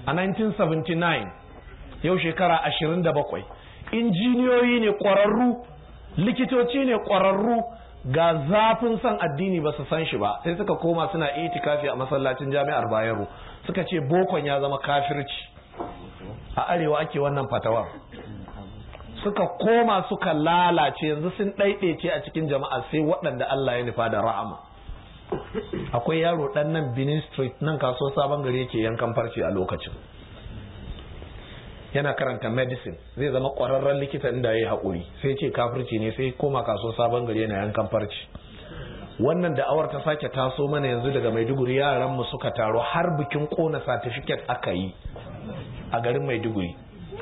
a 1979, yau shekara 27. Injiniyoyi ne ƙwararru, likitoci ne ƙwararru, ga zafin son addini ba su san shi ba, sai suka koma suna itikafi a masallacin jami'ar Bayero, suka ce bokon ya zama kafirci. A arewa ake wannan fatawar, suka koma suka lalace, yanzu sun ɗaiɗaice a cikin jama'a sai waɗanda Allah ya nufa da rahama. Akwai yaro ɗan nan Benin Street nan kaso Sabon Gari yake yankan farce a lokacin, yana karanta medicine, zai zama ƙwararren likita inda ya yi haƙuri, sai ce kafirci ne, sai koma kaso Sabon Gari yana yankan farce. Wannan da'awar ta sake taso mana yanzu daga Maiduguri, yaranmu suka taro har bikin ƙona certificate aka yi a garin Maiduguri.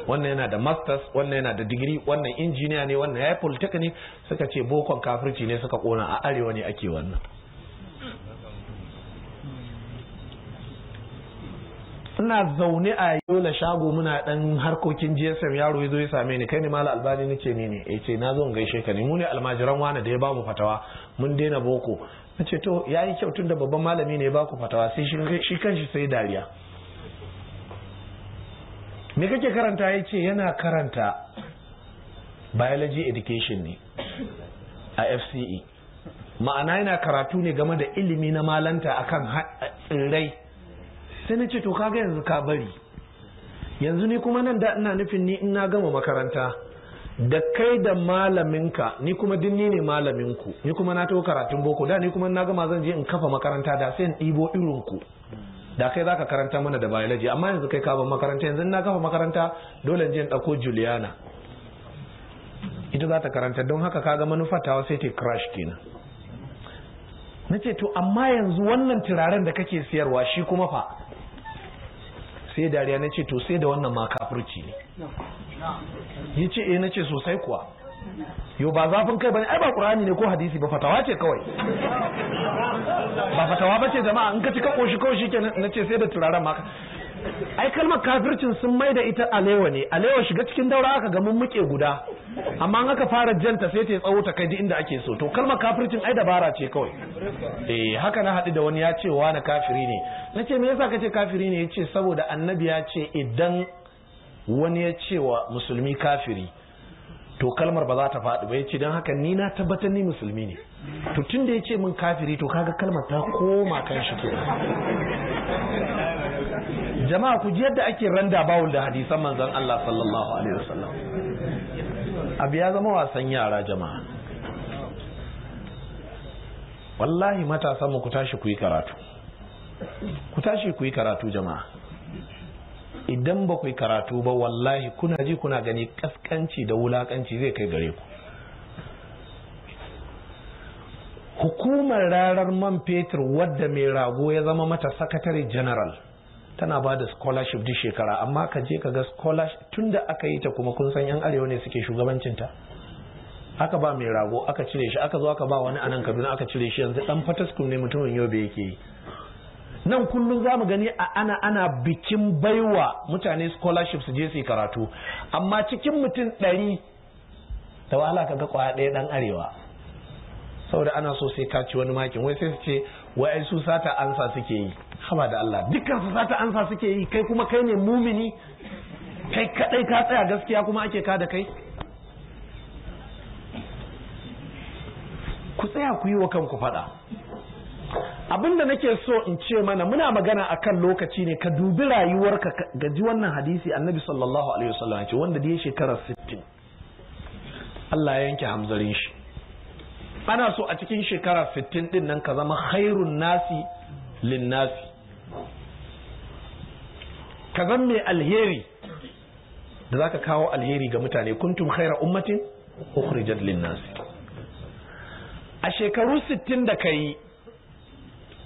Wannan yana da masters, wannan yana da digiri, wannan injiniya ne, wannan ya yi polytechnic, suka ce bokon kafirci ne, suka ƙona. A arewa ne ake wannan. Ina zaune a Yola shago muna dan harkokin GSM, yaro ya zo ya same ni, kai ne Malam Albani? nace ni ne. Yace na zo in gaishe ka ne, mu ne almajiran wani da ya ba mu fatawa, mun daina boko. Nace to yayi kyau tunda babban malami ne ya ba ku fatawa. Sai shi kanshi sai dariya. Me kake karanta? Yace yana karanta biology education ne a FCE, ma'ana yana karatu ne game da ilimi na malanta akan tsirrai. Sai na ce to kaga yanzu ka bari, yanzu ni kuma nan da ina nufin ni in na gama makaranta da kai da malaminka, ni kuma dinni ne malaminku, ni kuma na taho karatun boko, da ni kuma na gama zan je in kafa makaranta, da sai in ɗibo irinku, da kai zaka karanta mana da biology. Amma yanzu kai ka ban makaranta, yanzu na kafa makaranta dole in je in ɗauko Juliana, ita za ta karanta, don haka kaga manufar tawa sai ta crash kenan. Na ce to amma yanzu wannan turaren da kake siyarwa shi kuma fa, sai dariya. na ce to sai da wannan ma kafirci ne. Ya ce na ce sosai kuwa. Yo ba zafin kai bane, ai ba Qur'ani ne ko hadisi ba, fatawa ce kawai. Ba fatawa bace jama'a, in ka ci ka koshi kawai shikenan. Na ce sai da turaren ma. Ai kalmar kafircin sun mai da ita alewa ne, alewa shiga cikin daura aka ga mun muke guda, amma an aka fara janta sai ta tsawo ta kai duk inda ake so. To kalmar kafircin ai dabara ce kawai. Haka na haɗu da wani ya ce wani kafiri ne. Na ce me yasa kace kafiri ne? Ya ce saboda annabi ya ce idan wani ya ce wa musulmi kafiri to kalmar ba za ta faɗi ba. Ya ce don haka ni na tabbatar ni musulmi ne, to tun da ya ce min kafiri to kaga kalmar ta koma kan shi ke. Jama'a ku ji yadda ake randa bawul da hadisan manzon Allah sallallahu alaihi wasallam. Abu ya zama wasan yara jama'a. Wallahi matasan mu ku tashi ku yi karatu. Ku tashi ku yi karatu jama'a. Idan ba ku yi karatu ba wallahi kuna ji kuna gani kaskanci da wulakanci zai kai gare ku. Hukumar rarar man fetur wadda mai rago ya zama mata sakatare general tana ba da scholarship duk shekara, amma ka je ka ga scholarship tun da aka yi ta kuma kun san yan arewa ne suke shugabancinta. Aka ba mai rago aka cire shi, aka zo aka ba wani anan Kaduna aka cire shi, yanzu dan Fataskum ne mutumin Yobe yake yi. Nan kullum za mu gani ana bikin baiwa mutane scholarship su je su yi karatu, amma cikin mutum 100 da wahala ka ga kwaya ɗaya dan arewa, saboda ana so sai ka ci wani makin, wai sai su ce wai su sata ansa suke yi. Haba da Allah, dukkan su sata ansa suke yi, kai kuma kai ne mumini, kai kadai ka tsaya gaskiya kuma ake ka da kai. Ku tsaya ku yi wa kanku fada. Abinda nake so in ce mana, muna magana akan lokaci ne, ka dubi rayuwarka, gaji wannan hadisi annabi sallallahu alaihi wasallam ya ce wanda da ya shekara 60 Allah ya yanke hamzarin shi. Ana so a cikin shekara 60 din nan ka zama khairun nasi lin nasi, ka zama mai alheri da zaka kawo alheri ga mutane. Kuntum khaira ummatin ukhrijat lin nasi. A shekaru 60 da kai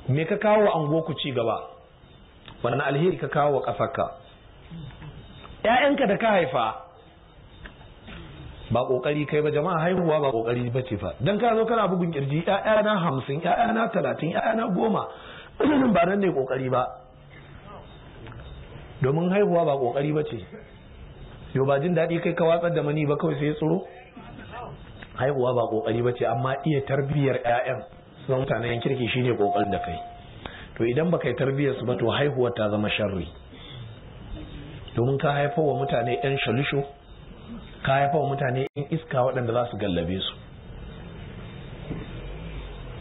me ka kawo ango ku ci gaba? Wannan alheri ka kawo wa kasarka? ƴaƴanka da ka haifa ba kokari kai ba jama'a, haihuwa ba kokari bace fa. Dan ka zo kana bugun kirji, ƴaƴana 50, ƴaƴana 30, ƴaƴana 10, ba nan ne kokari ba. Domin haihuwa ba kokari bace. Yo ba jin dadi kai ka watsar da mani ba kawai sai ya tsiro. Haihuwa ba kokari bace, amma iya tarbiyar ƴaƴan su mutanen kirki shine kokarin da kai. To idan baka yi tarbiyar su ba to haihuwar ta zama sharri. domin ka haifar wa mutane 'yan shalisho, ka haifar wa mutane 'yan iska waɗanda za su gallabe su.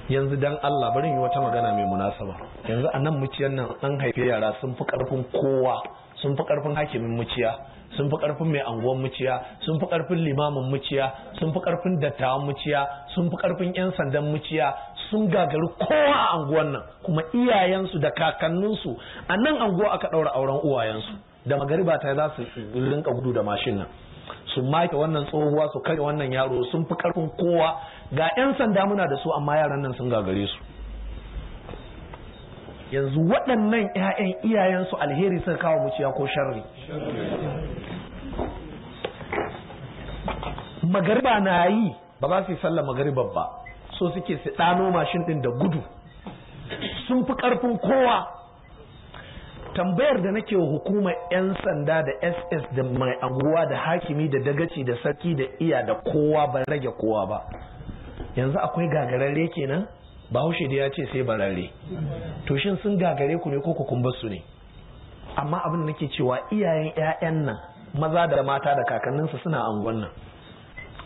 Yanzu dan Allah bari yi wata magana mai munasaba. Yanzu a nan muciyan nan an haife yara sun fi ƙarfin kowa, sun fi ƙarfin hakimin muciya, sun fi ƙarfin mai anguwan muciya, sun fi ƙarfin limamin muciya, sun fi ƙarfin dattawan muciya, sun fi ƙarfin 'yan sandan muciya, sun gagari kowa a anguwan nan, kuma iyayensu da kakanninsu a nan anguwa aka ɗaura auren uwayensu, da magariba ta za su rinka gudu da mashin nan su make wannan tsohuwa su kare wannan yaro, sun fi ƙarfin kowa. Ga 'yan sanda muna da su amma yaran nan sun gagare su. Yanzu waɗannan 'ya'yan iyayensu alheri suka kawo muciya ko sharri? Magariba na yi ba za su yi sallar magariba ba, so suke su ɗano mashin ɗin da gudu, sun fi ƙarfin kowa. Tambayar da nake wa hukumar 'yan sanda da SS da mai anguwa da hakimi da dagaci da sarki da iya da kowa ban rage kowa ba, yanzu akwai gagararre kenan? Bahaushe da ya ce sai bararre. To shin sun gagare ku ne ko ku kun basu ne? Amma abin da nake cewa iyayen 'ya'yan nan maza da mata da kakanninsu suna angon nan,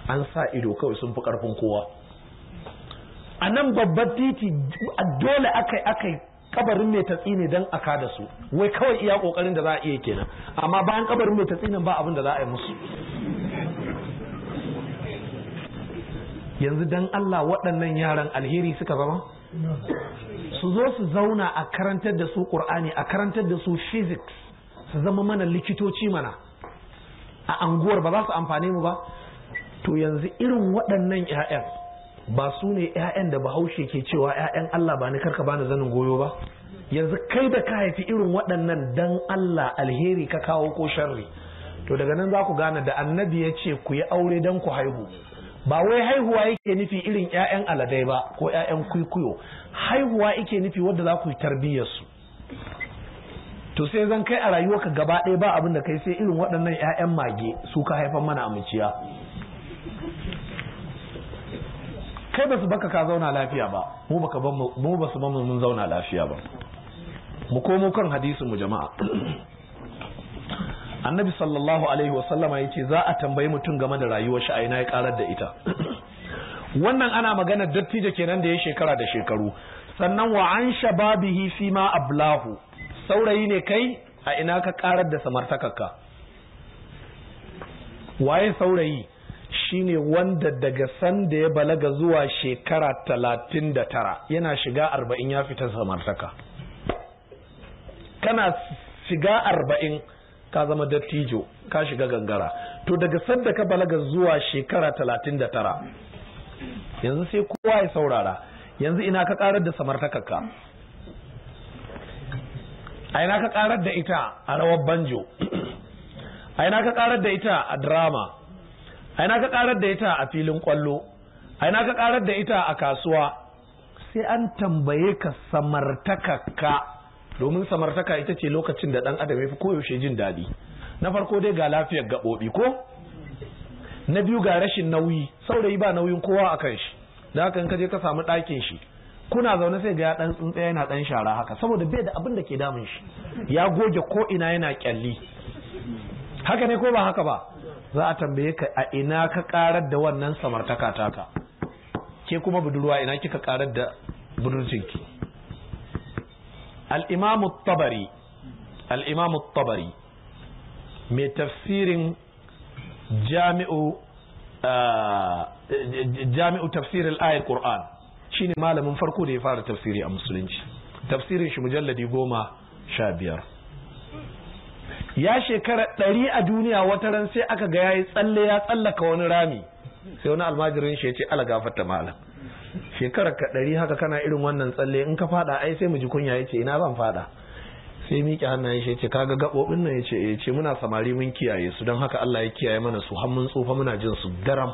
an sa ido kawai sun fi ƙarfin kowa. A nan babbar titi dole akai kabarin mai tatsi ne don aka da su, wai kawai iya kokarin da za a iya kenan, amma bayan kabarin mai tatsi nan ba abin da za a yi musu. Yanzu dan Allah waɗannan yaran alheri suka zama? Su zo su zauna a karantar da su Qur'ani, a karantar da su physics, su zama mana likitoci mana a anguwar, ba za su amfane mu ba? To yanzu irin waɗannan 'ya'yan ba su ne 'ya'yan da Bahaushe ke cewa 'ya'yan Allah ba ni karka bani zanin goyo ba? Yanzu kai da ka haifi irin waɗannan dan Allah alheri ka kawo ko sharri? To daga nan za ku gane da annabi ya ce ku yi aure dan ku haihu, ba wai haihuwa yake nufi irin 'ya'yan aladai ba ko 'ya'yan kwikwiyo, haihuwa yake nufi wadda za ku yi tarbiyyar su. To sai zan kai a rayuwarka gaba ɗaya ba abin da kai sai irin waɗannan 'ya'yan mage su ka haifan mana amuciya. Kai ba su baka ka zauna lafiya ba, mu ba su bamu mun zauna lafiya ba. Mu komo kan hadisin mu jama'a. Annabi sallallahu alaihi wasallama yace za a tambayi mutum game da rayuwar shi a ina ya karar da ita. Wannan ana magana dattijo kenan da ya shekara da shekaru. Sannan wa an shababihi fi ma ablahu, saurayi ne kai a ina ka karar da samartakarka. Waye saurayi? Shine wanda daga sanda ya balaga zuwa shekara 39 yana shiga 40 ya fita samartaka. Kana shiga 40 ka zama dattijo, ka shiga gangara. To daga sanda ka balaga zuwa shekara 39 yanzu sai kowa ya saurara, yanzu ina ka karar da samartakarka? A ina ka karar da ita a rawar banjo? A ina ka karar da ita a drama? A ina ka karar da ita a filin kwallo? A ina ka karar da ita a kasuwa? Sai an tambaye ka samartakarka, domin samartaka ita ce lokacin da dan adam ya fi koyaushe jin daɗi. Na farko dai ga lafiyar gaɓoɓi ko? Na biyu ga rashin nauyi, saurayi ba nauyin kowa a kan shi, da haka in ka je ka samu ɗakin shi kuna zaune sai ga ya ɗan tsuntsaya yana ɗan shara haka, saboda bai da abin da ke damun shi, ya goge ko ina yana kyalli. Haka ne ko ba haka ba? Za a tambaye ka a ina ka karar da wannan samartaka taka, ke kuma budurwa ina kika karar da budurcinki? Al-Imam at-Tabari mai tafsirin jami'u tafsir al-ayat Qur'an shine malamin farko da ya fara tafsiri a musulunci. Tafsirin shi mujalladi 15. Ya shekara 100 a duniya, wata ran sai aka ga yayi tsalle ya tsallaka wani rami, sai wani almajirin shi ya ce ala gafarta malam, shekarar ka 100 haka kana irin wannan tsalle, in ka fada ai sai mu ji kunya. Yace ina zan fada? Sai miƙe hannayen shi yace kaga gabobin nan? Yace muna samari mun kiyaye su, don haka Allah ya kiyaye mana su, har mun tsufa muna jin su daram.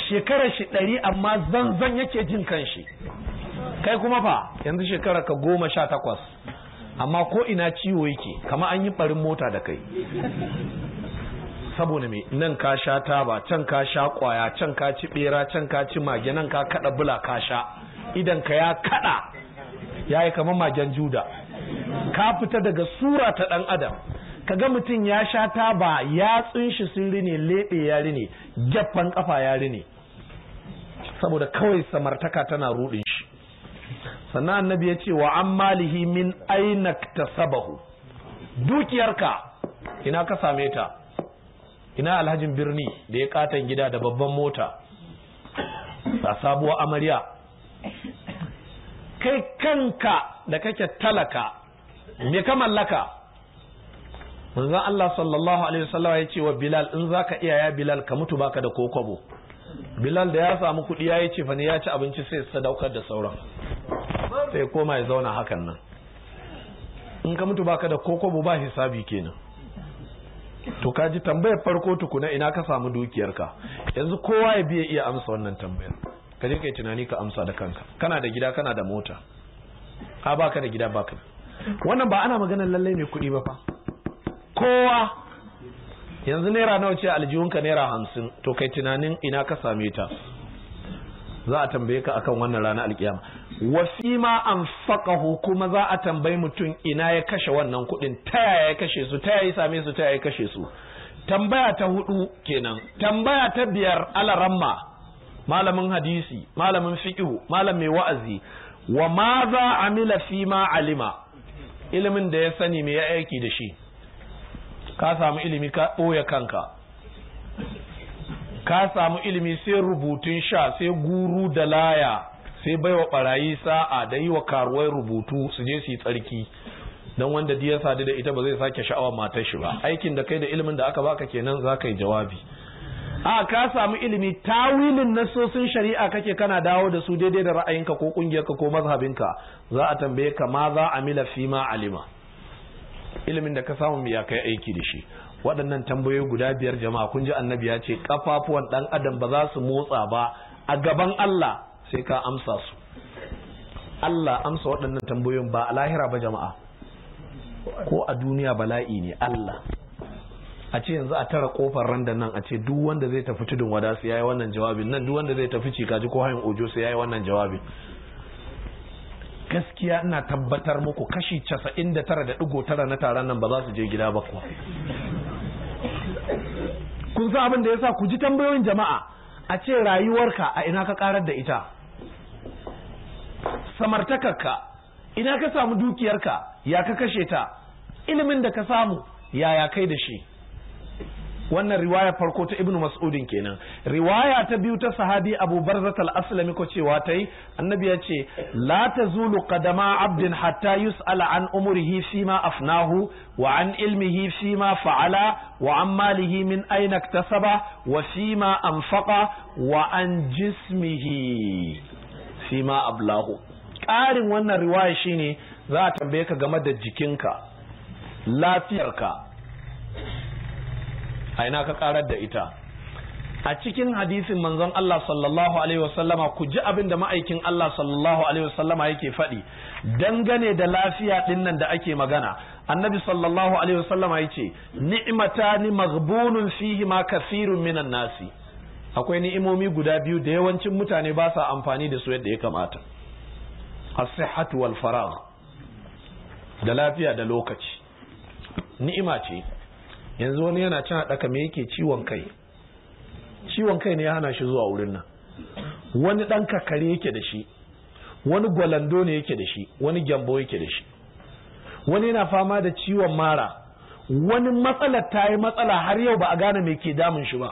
Shekarar shi 100 amma zanzan yake jin kanshi. Kai kuma fa yanzu shekarar ka 18 amma ko ina ciwo yake, kama an yi barin mota da kai. Saboda me? Nan ka sha taba, can ka sha kwaya, can ka ci bera, can ka ci mage, nan ka kada bula ka sha, idan ka ya kada yayi kamar magen Juda, ka fita daga sura ta dan adam. kaga mutum ya sha taba yatsun shi sun rine, lebe ya rine, gaffan kafa ya rine, saboda kawai samartaka tana rudin shi. Sannan annabi ya ce wa an malihi min aina tasabahu, dukiyarka ina ka same ta? Ina alhajin birni da ya katon gida da babban mota a sabuwar amarya, kai kanka da kake talaka me ka mallaka? manzon Allah sallallahu alaihi wasallam ya ce wa Bilal, in zaka iya ya Bilal ka mutu baka da kokobo. Bilal da ya samu kuɗi ya ce fa ne ya ci abinci sai ya sadaukar da sauran, sai koma ya zauna hakan nan. In ka mutu baka da kokobo ba hisabi kenan. To ka ji tambayar farko tukuna, ina ka samu dukiyarka? Yanzu kowa ya biya iya amsa wannan tambayar. Ka je kai tunani ka amsa da kanka. Kana da gida, kana da mota, ka baka da gida baka. Wannan ba ana maganar lallai mai kuɗi ba fa. Kowa yanzu naira nawa ce aljihunka? naira 50. To kai tunanin ina ka same ta. Za a tambaye ka akan wannan rana alkiyama. Wasima anfaqahu, kuma za a tambayi mutum ina ya kashe wannan kuɗin, ta yaya ya kashe su, ta yaya ya same su, ta yaya ya kashe su. Tambaya ta 4 kenan. Tambaya ta 5, alaramma, malamin hadisi, malamin fiqh, malam mai wa'azi, wa ma za amila fi ma alima, ilimin da ya sani me ya aiki da shi. Ka samu ilimi ka ɓoye kanka, ka samu ilimi sai rubutun sha, sai guru da laya, sai baiwa barayi sa'a da yi wa karuwai rubutu su je su yi tsarki, don wanda ya sadu da ita ba zai sake sha'awar matar shi ba. Aikin da kai da ilimin da aka baka kenan za ka yi jawabi. A ka samu ilimi, tawilin nasosin shari'a kake kana dawo da su daidai da ra'ayinka ko kungiyarka ko mazhabinka, za a tambaye ka ma za amila fi ma alima, ilimin da ka samu ya kai aiki da shi. Waɗannan tambayoyi guda 5 jama'a, kun ji annabi ya ce kafafuwan ɗan adam ba za su motsa ba a gaban Allah sai ka amsa su. Allah amsa waɗannan tambayoyin ba a lahira ba jama'a, ko a duniya bala'i ne. Allah a ce yanzu a tara kofar randa nan a ce duk wanda zai tafi tudun wada su yayi wannan jawabin, nan duk wanda zai tafi cikaji ko hayin ojo su yayi wannan jawabin. Gaskiya ina tabbatar muku kashi 99.9 na taron nan ba za su je gida ba kuwa. Kun san abin da yasa? Ku ji tambayoyin jama'a. A ce rayuwarka a ina ka karar da ita, samartakarka ina ka samu dukiyarka, ya ka kashe ta, ilimin da ka samu yaya kai da shi. Wannan riwaya farko ta Ibn Mas'udin kenan. Riwaya ta biyu ta sahabi Abu Barzat al-Aslami ko cewa tai annabi ya ce la tazulu qadama abdin hatta yus'ala an umrihi fima afnahu wa an ilmihi fima fa'ala wa an malihi min ayna iktasaba wa fima anfaqa wa an jismihi fima ablahu. Ƙarin wannan riwaya shine za a tambaye ka game da jikinka, lafiyarka, a ina ka karar da ita. A cikin hadisin manzon Allah sallallahu alaihi wasallama ku ji abin da ma'aikin Allah sallallahu alaihi wasallama yake faɗi dangane da lafiya dinnan da ake magana. Annabi sallallahu alaihi wasallama yace ni'matani maghbunun fihi ma kathirun minan nasi. Akwai ni'imomi guda biyu da yawancin mutane ba sa amfani da su yadda ya kamata. As-sihhatu wal faragh, da lafiya da lokaci. Ni'ima ce. Yanzu wani yana cin haɗaka me yake ciwon kai ne ya hana shi zuwa wurin nan. Wani ɗan kakare yake da shi, wani gwalando ne yake da shi, wani gyambo yake da shi, wani yana fama da ciwon mara, wani matsalar ta yi matsala har yau ba a gane me ke damun shi ba.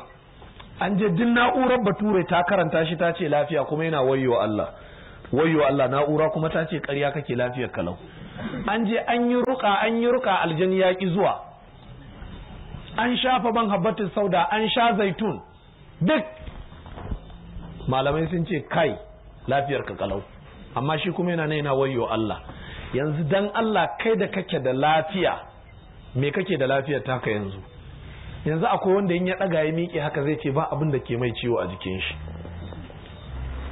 An je din na'urar bature ta karanta shi ta ce lafiya, kuma yana wayyo Allah na'ura kuma ta ce ƙarya kake lafiyar kalau. An je an yi ruka aljani ya ki zuwa, an shafa ban habbatin sauda, an sha zaitun, duk malamai sun ce kai lafiyar ka kalau, amma shi kuma yana wayyo Allah. Yanzu dan Allah, kai da kake da lafiya, me kake da lafiyar taka yanzu? Yanzu akwai wanda in ya daga ya miƙe haka zai ce ba abin da ke mai ciwo a jikin shi.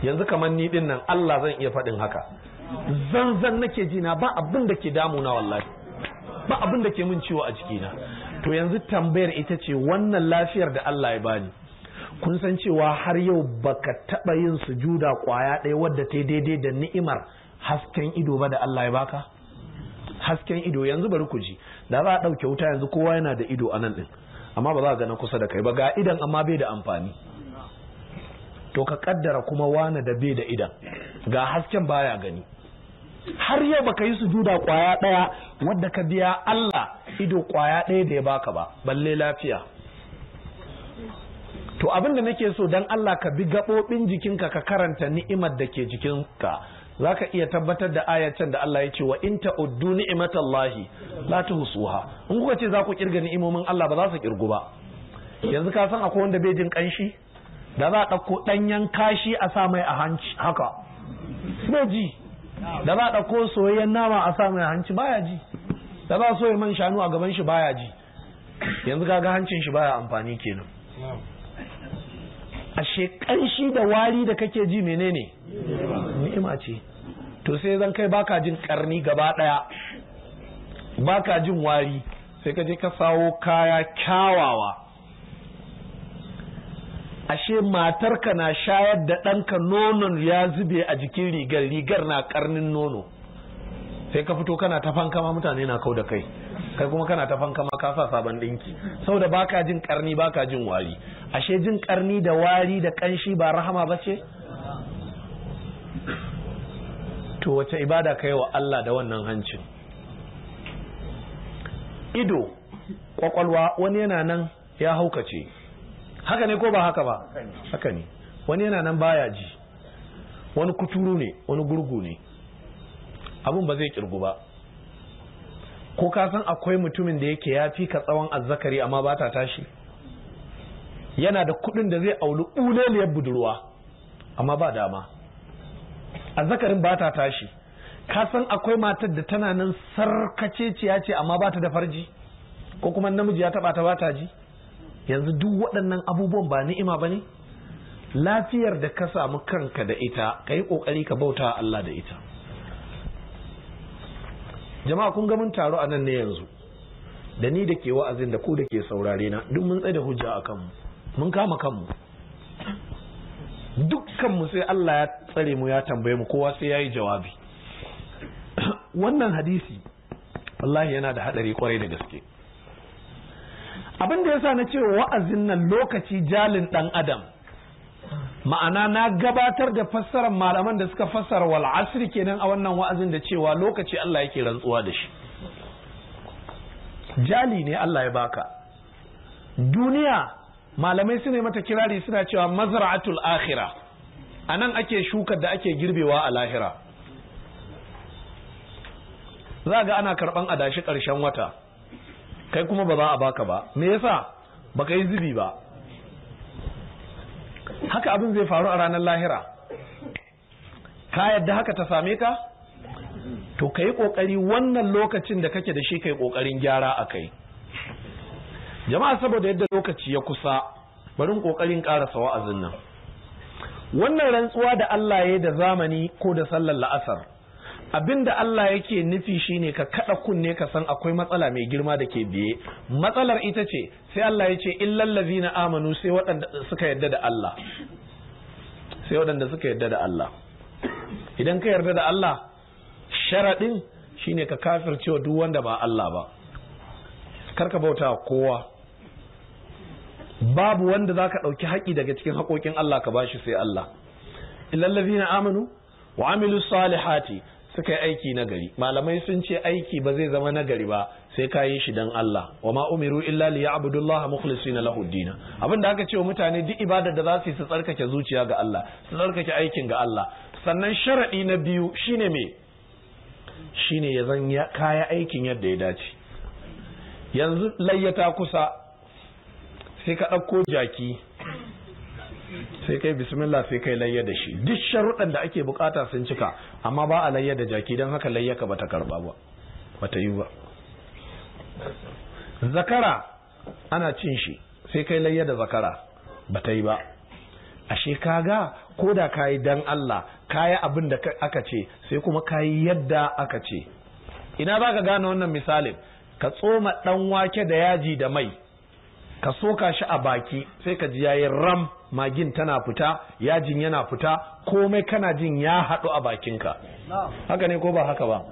Yanzu kamar ni din nan, Allah zan iya faɗin haka, zanzan nake ji na, ba abin da ke damuna wallahi, ba abin da ke min ciwo a jikina. To yanzu tambayar ita ce, wannan lafiyar da Allah ya bani, kun san cewa har yau baka taɓa yin sujuda kwaya ɗaya wadda ta daidai da ni'imar hasken ido ba da Allah ya baka? hasken ido. Yanzu bari ku ji, da za a ɗauke wuta yanzu kowa yana da ido a nan ɗin, amma ba za a ga na kusa da kai ba, ga idan amma bai da amfani. To ka kaddara kuma wane da bai da idan, ga hasken baya gani, har yau baka yi sujuda kwaya ɗaya wadda ka biya Allah ido kwaya ɗaya da ya baka ba, balle lafiya. To abin da nake so dan Allah ka bi gaɓoɓin jikinka ka karanta ni'imar da ke jikinka, za ka iya tabbatar da ayatan da Allah ya ce wa in ta'uddu ni'matallahi la tuhsuha. In kuka ce za ku kirga ni'imomin Allah ba za su kirgu ba. Yanzu ka san akwai wanda bai jin kanshi, da za a ɗauko ɗanyen kashi a sa mai a hanci haka bai ji, da za a ɗauko soyayyen nama a sa mai a hanci baya ji, da za a soya man shanu a gaban shi baya ji. Yanzu kaga hancin shi baya amfani kenan. Ashe kanshi da wari da kake ji menene? Ni'ima ce. To sai zan kai baka jin karni gaba daya, baka jin wari, sai ka je ka sawo kaya kyawawa. Ashe matarka na shayar da ɗanka nonon ya zube a jikin rigar na karnin nono, sai ka fito kana ta fankama, mutane na kau da kai kuma kana ta fankama ka sa sabon dinki, saboda baka jin karni baka jin wari. Ashe jin karni da wari da kanshi ba rahama bace? To wace ibada kai wa Allah da wannan hancin? Ido, kwakwalwa, wani yana nan ya haukace, haka ne ko ba haka ba? Haka ne. Wani yana nan baya ji, wani kuturu ne, wani gurgu ne, abun ba zai kirgu ba. Ko ka san akwai mutumin da yake ya fi ka tsawon azzakari amma ba ta tashi, yana da kudin da zai auli uleliyar budurwa amma ba dama, azzakarin ba ta tashi. Ka san akwai matar da tana nan sarkaceciya ce amma ba ta da farji, ko kuma namiji ya taba ta ba ta ji. Yanzu duk waɗannan abubuwan ba ni'ima ba ne? Lafiyar da ka samu kanka da ita, ka yi ƙoƙari ka bauta Allah da ita. Jama'a kun ga mun taro a nan ne yanzu, da ni da ke wa'azin da ku da ke saurare na, duk mun tsaye da hujja a kanmu, mun kama kanmu, dukkanmu sai Allah ya tsare mu ya tambaye mu, kowa sai ya yi jawabi. Wannan hadisi wallahi yana da haɗari kwarai da gaske. Abin da yasa na ce wa'azin nan lokaci jalin ɗan adam, ma'ana na gabatar da fassarar malaman da suka fassara wal asri kenan a wannan wa'azin da cewa lokaci Allah yake rantsuwa da shi. Jali ne Allah ya baka. Duniya malamai su ne mata kirari suna cewa mazra'atul akhirah, anan ake shukar da ake girbewa a lahira. Za ga ana karban adashi ƙarshen wata, kai kuma ba za a baka ba. Me yasa? Baka yi zubi ba. Haka abin zai faru a ranar lahira. Ka yadda haka ta same ka? To ka yi ƙoƙari wannan lokacin da kake da shi ka yi ƙoƙarin gyara a kai. Jama'a, saboda yadda lokaci ya kusa, barin ƙoƙarin ƙarasa wa'azin nan. Wannan rantsuwa da Allah ya yi da zamani ko da sallar la'asar, abinda Allah yake nufi shine ka kada kunne ka san akwai matsala mai girma da ke biye. Matsalar ita ce, sai Allah ya ce illal ladzina amanu, sai waɗanda suka yarda da Allah. Sai waɗanda suka yarda da Allah. Idan ka yarda da Allah, sharadin shine ka kafircewa duk wanda ba Allah ba. Karka bauta kowa. Babu wanda zaka dauki haƙi daga cikin haƙoƙin Allah ka bashi sai Allah. Illal ladzina amanu wa amilus salihati, suka yi aiki nagari. Malamai sun ce aiki ba zai zama nagari ba sai ka yi shi dan Allah. Wa ma umiru illa liya'budullaha mukhlisina lahu ad-din. Abinda aka ce wa mutane duk ibadar da za su yi su tsarkake zuciya ga Allah, su tsarkake aikin ga Allah. Sannan sharadi na biyu shine me? Shine ya zan kaya aikin yadda ya dace. Yanzu layyata kusa, sai ka ɗauko jaki, sai kai bismillah, sai kai layya da shi. Duk sharuɗan da ake bukata sun cika, amma ba a layya da jaki, don haka layyaka bata karba ba, bata yi ba. Zakara ana cin shi, sai kai layya da zakara, bata yi ba. Ashe kaga ko da kayi dan Allah, kayi abin da aka ce, sai kuma kayi yadda aka ce. Ina za ka gane wannan misalin? Ka tsoma ɗan wake da yaji da mai, ka soka shi a baki, sai ka ji yayin ram, magin tana fita, yajin yana fita, komai kana jin ya haɗu a bakinka. Haka ne ko ba haka ba?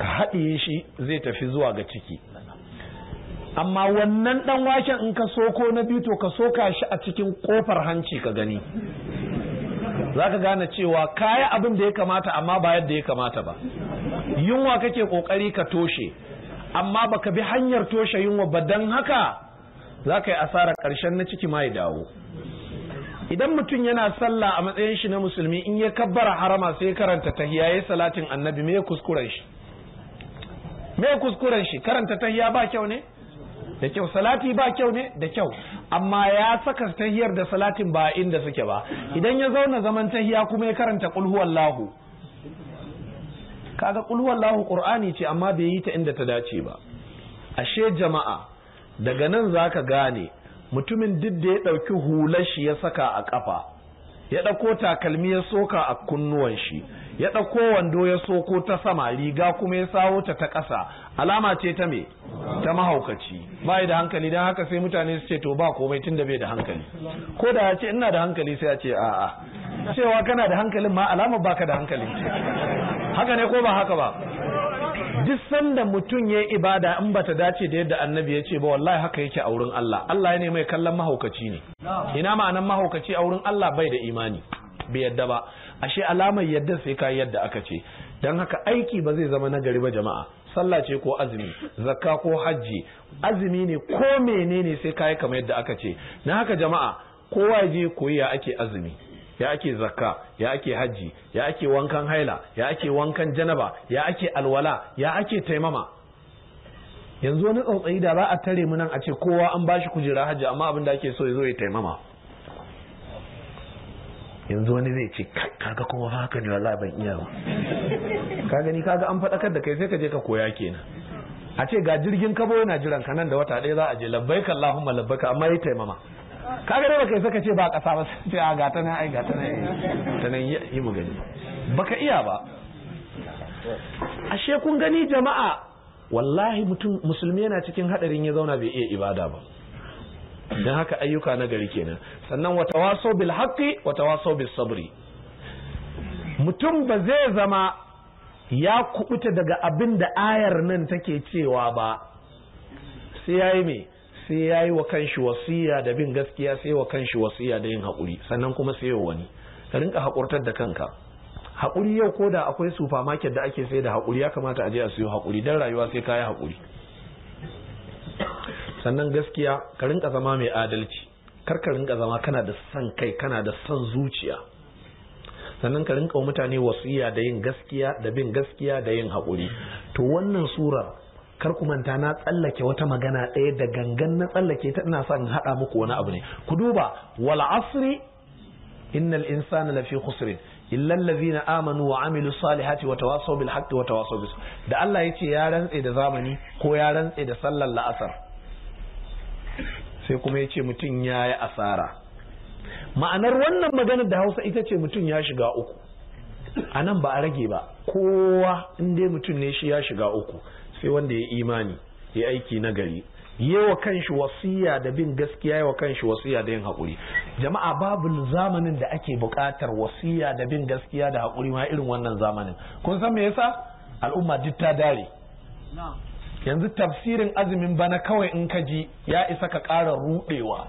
ka haɗiye shi zai tafi zuwa ga ciki. Amma wannan ɗan waken in ka soko na biyu to ka soka shi a cikin ƙofar hanci ka gani, za ka gane cewa kaya abin da ya kamata amma ba yadda ya kamata ba. Yunwa kake ƙoƙari ka toshe amma baka bi hanyar toshe yunwa ba, don haka za ka yi asarar ƙarshen na ciki ma ya dawo. Idan mutum yana sallah a matsayin shi na musulmi, in ya kabbara harama sai ya karanta tahiyya, yayi salatin annabi, me ya kuskuren shi? Me ya kuskuren shi? Karanta tahiyya ba kyau ne? Da kyau. Salati ba kyau ne? Da kyau. Amma ya saka tahiyyar da salatin ba inda suke ba. Idan ya zauna zaman tahiyya kuma ya karanta qul huwallahu, kaga qul huwallahu qur'ani ce amma bai yi ta inda ta dace ba. Ashe jama'a, daga nan zaka gane mutumin duk da ya ɗauki hular shi ya saka a ƙafa, ya ɗauko takalmi ya soka a kunnuwan shi, ya ɗauko wando ya soko ta sama, riga kuma ya sawo ta ƙasa, alama ce ta me? Ta mahaukaci. Bai da hankali, don haka sai mutane su ce to ba komai tun da bai da hankali. Ko da ya ce ina da hankali sai ya ce a'a. Cewa kana da hankalin ma alama baka da hankalin ce. Haka ne ko ba haka ba? Duk sanda mutum ya yi ibada in bata dace da yadda annabi ya ce ba, wallahi haka yake a wurin Allah. Allah ya ne mai kallon mahaukaci ne. Ina ma'anan mahaukaci a wurin Allah? Bai da imani, bai yadda ba. Ashe alamar yadda sai ka yadda aka ce. Don haka aiki ba zai zama nagari ba jama'a. Sallah ce ko azumi, zakka ko hajji, azumi ne ko menene sai ka yi kamar yadda aka ce. Na haka jama'a, kowa ya je koyi ya ake azumi, ya ake zakka, ya ake hajji, ya ake wankan haila, ya ake wankan janaba, ya ake alwala, ya ake taimama. Yanzu wani tsautsayi da ba a tare mu nan a ce kowa an bashi kujera hajji, amma abin da ake so ya zo ya taimama. Yanzu wani zai ce kaga kowa haka ne, wallahi ban iya ba. Ka gani, kaga an faɗakar da kai sai ka je ka koya kenan. A ce ga jirgin kabo yana jiran ka nan da wata ɗaya za a je, labbaika Allahumma labbaika, amma yi taimama. Kaga dai baka yi saka ce ba ƙasa ba, sai a gata nan, ai gata nan yi mu gani, baka iya ba. Ashe kun gani jama'a, wallahi mutum musulmi yana cikin hadarin ya zauna bai iya ibada ba. Dan haka ayyuka na gari kenan. Sannan wa tawasaw bil haqqi wa tawasaw bis sabri. Mutum ba zai zama ya kubuta daga abin da ayar nan take cewa ba, sai yayi me? Sai ya yi wa kanshi wasiya da bin gaskiya, sai wa kanshi wasiya da yin haƙuri, sannan kuma sai wani ka rinka haƙurtar da kanka. Haƙuri yau ko da akwai supermarket da ake sai da haƙuri, ya kamata a je a siyo haƙuri, don rayuwa sai ka yi haƙuri. Sannan gaskiya, ka rinka zama mai adalci, kar ka rinka zama kana da son kai, kana da son zuciya. Sannan ka rinka wa mutane wasiya da yin gaskiya, da bin gaskiya, da yin haƙuri. To wannan surar, kar ku manta na tsallake wata magana ɗaya da gangan na tsallake ta, ina son haɗa muku wani abu ne. Ku duba, wal asri innal insana lafi khusrin illa allazina amanu wa amilu salihati wa tawasaw bil haqqi wa tawasaw bis. Da Allah yace ya rantse da zamani ko ya rantse da sallar la'asar, sai kuma yace mutum yayi asara. Ma'anar wannan maganar da Hausa ita ce mutum ya shiga uku. Anan ba a rage ba, kowa in dai mutum ne shi ya shiga uku. Sai wanda ya imani, ya aiki na gari, yawa kanshi wasiya da bin gaskiya, yawa kanshi wasiya da yin haƙuri. Jama'a, babu zamanin da ake buƙatar wasiya da bin gaskiya da haƙuri ma irin wannan zamanin. Kun san me yasa? Al'umma duk ta dare. Yanzu tafsirin azumin bana kawai in ka ji ya isa ka ƙara ruɗewa.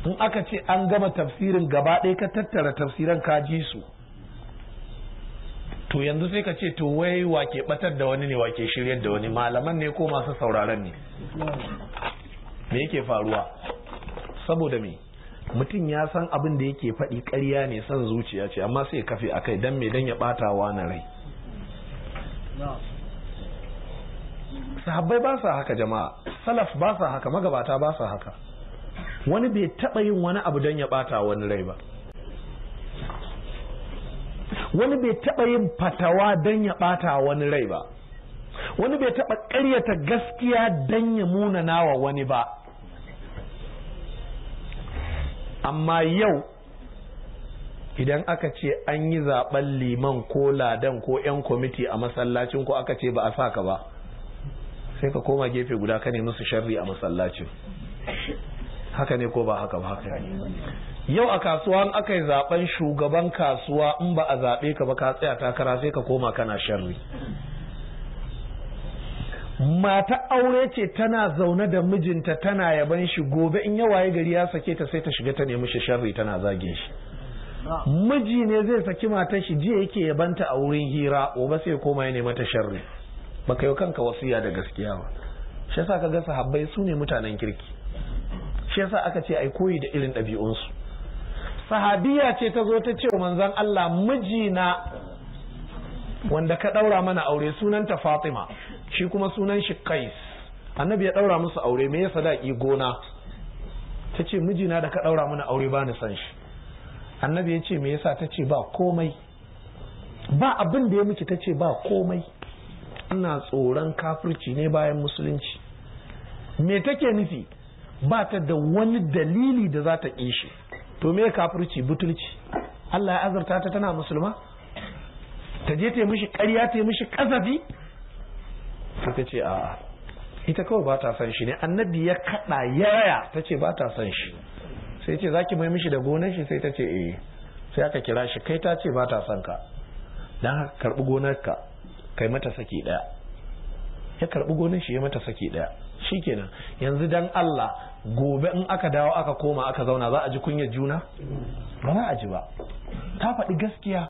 In aka ce an gama tafsirin gaba ɗaya ka tattara tafsiran ka ji su, to yanzu sai ka ce to wai wake batar da wani ne, wake shiryar da wani, malaman ne ko masu sauraron ne? Me yake faruwa? Saboda me? Mutum ya san abin da yake faɗi ƙarya ne, son zuciya ce, amma sai kafe a kai don me? Don ya ɓata wa na rai. Sahabbai ba sa haka jama'a, salaf ba sa haka, magabata ba sa haka. Wani bai taɓa yin wani abu don ya ɓata wani rai ba. Wani bai taɓa yin fatawa don ya ɓata wani rai ba. Wani bai taɓa ƙaryata gaskiya don ya munana wa wani ba. Amma yau idan aka ce an yi zaɓen liman ko ladan ko 'yan kwamiti a masallacin ko aka ce ba a saka ba, sai ka koma gefe guda ka nemi su sharri a masallacin. Haka ne ko ba haka ba? Haka ne. Yau a kasuwa in aka yi zaben shugaban kasuwa, in ba a zaɓe ka ba ka tsaya takara, sai ka koma kana sharri. mata aure ce tana zaune da mijinta tana yaban shi, gobe in ya waye gari ya sake ta sai ta shiga ta nemi shi sharri tana zagin shi. Miji ne zai saki matar shi, jiya yake yabanta a wurin hira, gobe sai koma ya nemi ta sharri. Baka yi kanka wasiya da gaskiya ba. Shi yasa kaga sahabbai su ne mutanen kirki. Shi yasa aka ce ai koyi da irin ɗabi'unsu. Sahabiya ce ta zo ta ce wa manzon Allah, mijina wanda ka ɗaura mana aure sunanta Fatima, shi kuma sunan shi Qais. Annabi ya ɗaura musu aure, me ya sadaki gona. Ta ce mijina da ka ɗaura mana aure ba ni san shi. Annabi ya ce me yasa? Ta ce ba komai, ba abin da ya miki. Ta ce ba komai, ina tsoron kafirci ne bayan musulunci. Me take nufi? Ba ta da wani dalili da za ta ƙi shi. To me kafirci? Butulci. Allah ya azurta ta tana musulma, ta je ta yi mishi ƙarya, ta yi mishi ƙazafi. Ta ce a'a, ita kawai ba ta san shi ne. Annabi ya kaɗa yaya, ta ce ba ta san shi. Sai ce zaki mai mishi da gonar shi? Sai ta ce eh. Sai aka kira shi, kai ta ce ba ta son ka, dan haka karbi gonar ka kai mata saki daya. Ya karbi gonar shi ya mata saki daya. Shikenan. Yanzu dan Allah, gobe in aka dawo aka koma aka zauna za a ji kunyar juna? Ba za a ji ba. Ta faɗi gaskiya,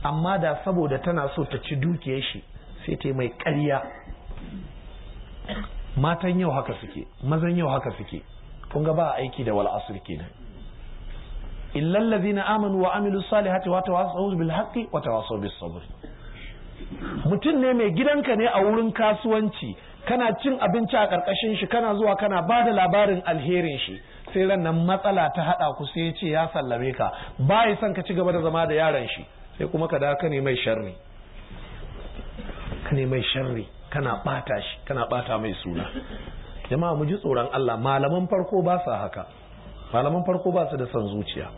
amma da saboda tana so ta ci dukiyar shi sai ta yi mai ƙarya. Matan yau haka suke, mazan yau haka suke. Kun ga ba aiki da wal asr kenan. Illal ladina amanu wa amilus salihati wa tawasaw bil haqqi wa tawasaw bis sabr. Mutum ne mai gidanka ne a wurin kasuwanci, kana cin abinci a karkashin shi, kana zuwa kana bada labarin alherin shi, sai ran nan matsala ta hada ku sai ya ce ya sallame ka, bai son ka ci gaba da zama da yaron shi, sai kuma ka da ka ne mai sharri. Ka ne mai sharri, kana bata shi, kana bata mai suna. Jama'a mu ji tsoron Allah. Malaman farko ba sa haka. Malaman farko ba su da son zuciya.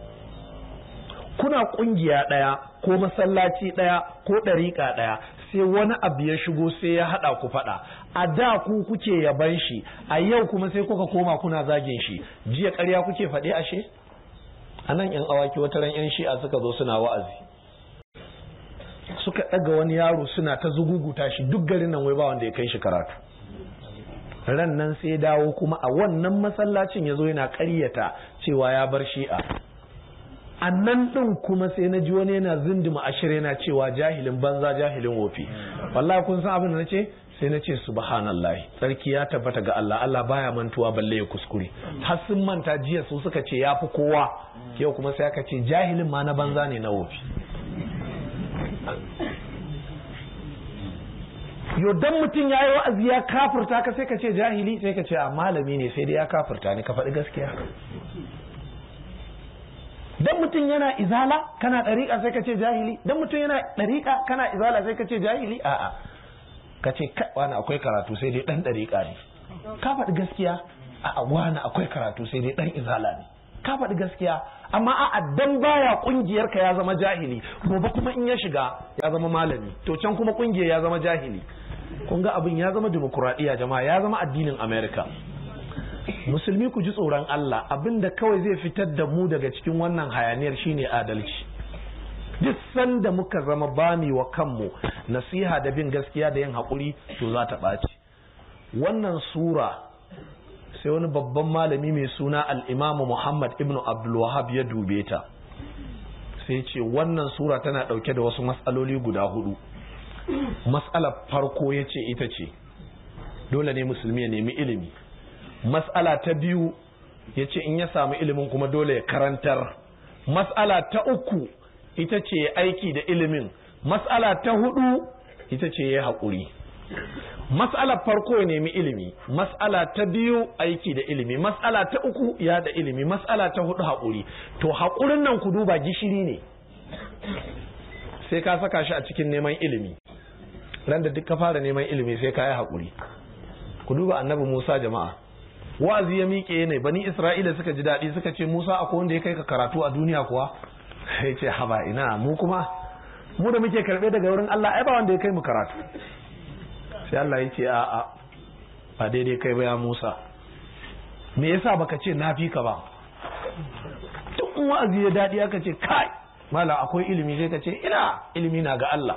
Kuna kungiya daya ko masallaci daya ko dariƙa daya, sai wani abu ya shigo sai ya hada ku fada. A da ku kuke yaban shi, a yau kuma sai kuka koma kuna zagin shi. Jiya ƙarya kuke faɗi ashe? Anan yan awaki wata ran yan shi'a suka zo suna wa'azi. Suka daga wani yaro suna ta zuguguta shi, duk garin nan wai ba wanda ya kai shi karatu. Ran nan sai dawo kuma a wannan masallacin ya zo yana ƙaryata cewa ya bar shi'a. A nan ɗin kuma sai na ji wani yana zindima ashir yana cewa jahilin banza jahilin wofi. Wallahi kun san abin da na ce? Sai na ce subhanallahi, tsarki ya tabbata ga Allah. Allah baya mantuwa balle ya kuskure. Har sun manta jiya su suka ce ya fi kowa, yau kuma sai aka ce jahilin ma na banza ne na wofi. Yo dan mutum ya yi wa'azi ya kafirta ka sai ka ce jahili, sai ka ce a malami ne sai dai ya kafirta ne, ka faɗi gaskiya. Dan mutum yana izala kana ɗariƙa sai ka ce jahili, dan mutum yana ɗariƙa kana izala sai ka ce jahili? A'a, ka ce wani akwai karatu sai dai ɗan ɗariƙa ne, ka faɗi gaskiya. A'a, wani akwai karatu sai dai ɗan izala ne, ka faɗi gaskiya. Amma a'a, dan baya ƙungiyar ka ya zama jahili, gobe kuma in ya shiga ya zama malami, to can kuma ƙungiyar ya zama jahili. Kun ga abin ya zama dimokuraɗiyya jama'a, ya zama addinin Amerika. Musulmi ku ji tsoron Allah, abinda kawai zai fitar da mu daga cikin wannan hayaniyar shine adalci. Duk sanda muka zama bami wa kanmu nasiha da bin gaskiya da yin haƙuri, to za ta ɓaci. Wannan sura sai wani babban malami mai suna al-Imam Muhammad ibn Abdul Wahhab ya dube ta, sai ce wannan sura tana ɗauke da wasu matsaloli guda hudu. Mas'alar farko ya ce ita ce dole ne musulmi ya nemi ilimi. Mas'ala ta biyu ya ce in ya samu ilimin kuma dole ya karantar. Mas'ala ta uku ita ce aiki da ilimin. Mas'ala ta hudu ita ce ya haƙuri. Mas'alar farko ya nemi ilimi, mas'ala ta biyu aiki da ilimi, mas'ala ta uku ya da ilimi, mas'ala ta hudu haƙuri. To haƙurin nan ku duba gishiri ne, sai ka saka shi a cikin neman ilimi. Ran da duk ka fara neman ilimi sai ka yi haƙuri. Ku duba annabi Musa jama'a, wa'azi ya miƙe ne, bani Isra'ila suka ji daɗi suka ce Musa akwai wanda ya kai ka karatu a duniya kuwa? Sai ce haba ina, mu kuma mu da muke karɓe daga wurin Allah ai ba wanda ya kai mu karatu. Sai Allah ya ce a'a, ba daidai kai ba ya Musa, me yasa baka ce na fi ka ba? Duk wa'azi ya daɗi aka ce kai mala akwai ilimi, sai ka ce ina ilimi na ga Allah.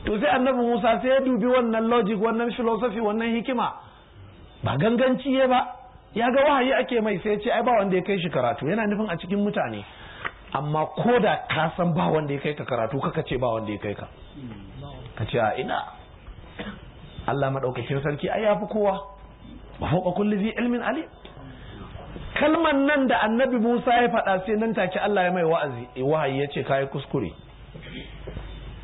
to sai annabi Musa sai ya dubi wannan logic, wannan philosophy, wannan hikima, ba ganganci ba, ya ga wahayi ake mai, sai ya ce ai ba wanda ya kai shi karatu, yana nufin a cikin mutane. Amma ko da ka san ba wanda ya kai ka karatu, kaka ce ba wanda ya kai ka, ka ce a ina Allah madaukakin sarki ai yafi kowa, wa fawqa kulli dhi ilmin alim. Kalman nan da annabi Musa ya faɗa sai nan take Allah ya mai wa'azi, wahayi ya ce kai kuskure,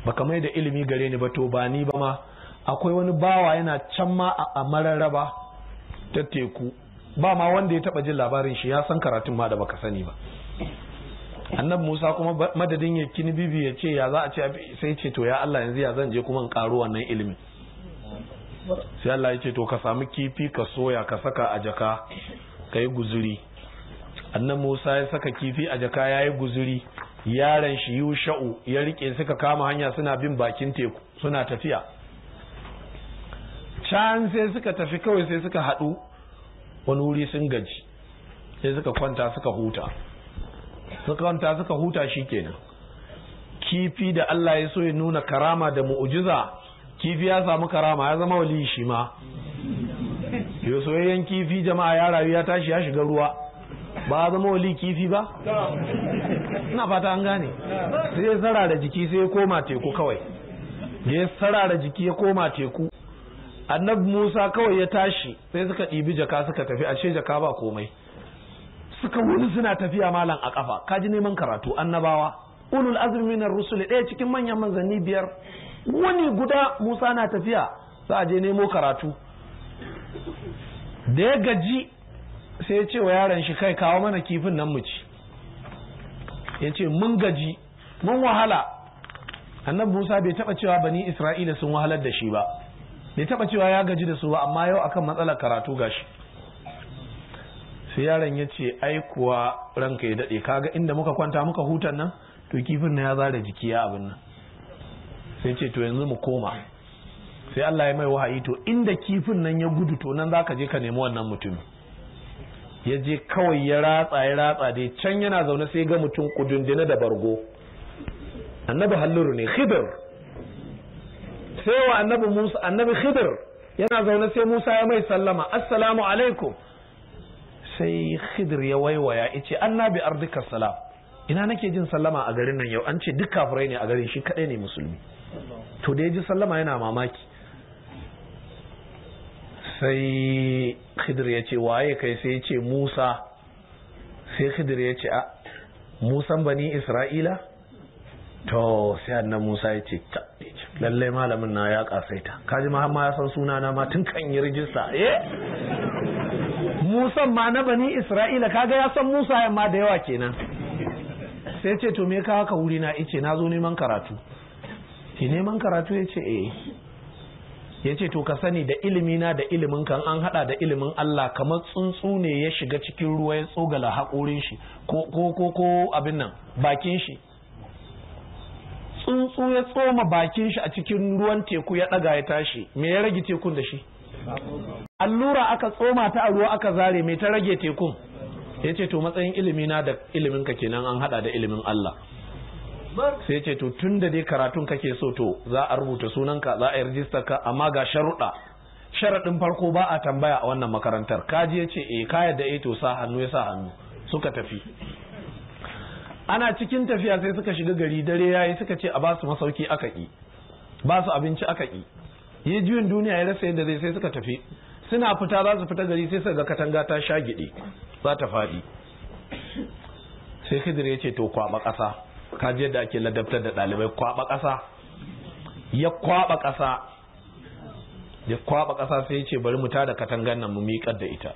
baka mai da ilimi gare ni ba, to ba ni ba ma akwai wani bawa yana can ma a mararraba ta teku, ba ma wanda ya taba jin labarin shi, ya san karatun ma da baka sani ba. Annabi Musa kuma madadin ya kini bibi ya ce ya za a ce, sai ce to ya Allah yanzu ya zan je kuma in karo wannan ilimin. Sai Allah ya ce to ka samu kifi ka soya ka saka a jaka ka yi guzuri. Annabi Musa ya saka kifi a jaka ya yi guzuri, yaron shi Yusha'u ya rike, suka kama hanya suna bin bakin teku suna tafiya. Can sai suka tafi kawai sai suka haɗu wani wuri sun gaji, sai suka kwanta suka huta shikenan. Kifi da Allah ya so ya nuna karama da mu'ujiza, kifi ya samu karama, ya zama wali shi ma. Yo soyayyen kifi jama'a ya rayu ya tashi ya shiga ruwa, ba zama wali kifi ba? Ina fata an gane. Sai ya sarara jiki sai ya koma teku kawai, ya sarara jiki ya koma teku. Annabi Musa kawai ya tashi, sai suka ɗibi jaka suka tafi, ashe jaka ba komai. Suka wuni suna tafiya malam a kafa, kaji neman karatu. Annabawa ulul azmi minar rusul, ɗaya cikin manyan manzanni 5, wani guda Musa na tafiya, za a je nemo karatu. Da ya gaji sai ya ce wa yaron shi, kai kawo mana kifin nan mu ci. Ya ce mun gaji, mun wahala. Annabi Musa bai taba cewa bani Isra'ila sun wahalar da shi ba, bai taba cewa ya gaji da su ba, amma yau akan matsalar karatu gashi. Sai yaron ya ce ai kuwa ranka ya dade, kaga inda muka kwanta muka hutan nan, to kifin na ya zara jiki ya abin nan. Sai ce to yanzu mu koma. Sai Allah ya mai wahayi, to inda kifin nan ya gudu to nan zaka je ka nemi wannan mutum. Ya je kawai ya ratsa dai can yana zaune sai ga mutum kudundune da bargo. Annabi Halluru ne, Khidir. Sai wa annabi Musa, annabi Khidir yana zaune sai Musa ya mai sallama, assalamu alaikum. Sai Khidir ya waiwaya yace annabi ardika salam, ina nake jin sallama a garin nan yau, an ce duk kafirai ne a garin, shi kadai ne musulmi. To da ya ji sallama yana mamaki. Sai Khidir ya ce waye kai? Sai ya ce Musa. Sai Khidir ya ce a Musan bani Isra'ila? To sai annan Musa ya ce lallai malamin na ya kasaita, kaji ma ya san sunana ma tun kan yi rijista. Musan ma na bani Isra'ila, kaga ya san Musa yamma da yawa kenan. Sai ce to me ka haka wuri na? Ice na zo neman karatu. Ki neman karatu? Ya ce ya ce to ka sani da ilimina da ilimin kan an hada da ilimin Allah kamar tsuntsu ne ya shiga cikin ruwa ya tsogala haƙorin shi ko abin nan bakin shi. Tsuntsu ya tsoma bakin shi a cikin ruwan teku ya daga ya tashi, me ya rage tekun da shi? Allura aka tsoma ta a ruwa aka zare, me ta rage tekun? Ya ce to matsayin ilimina da ilimin ka kenan an hada da ilimin Allah. Sai ce to tun da dai karatun kake so, to za a rubuta sunanka, za a yi rijistar ka, amma ga sharuɗa. Sharaɗin farko ba a tambaya a wannan makarantar. Kaji ya ce ka yadda to sa hannu, ya sa hannu. Suka tafi. Ana cikin tafiya sai suka shiga gari, dare yayi, suka ce a ba su masauki aka ki, ba su abinci aka ki. Yi juyin duniya ya rasa yadda zai, sai suka tafi. Suna fita za su fita gari sai suka ga katanga ta shagide za ta faɗi. Sai Khidir ya ce to kwaba ƙasa. Kaji yadda ake ladabtar da ɗalibai, kwaba ƙasa. Ya kwaba ƙasa, ya kwaba ƙasa sai ya ce bari mu tada katangan nan mu miƙar da ita.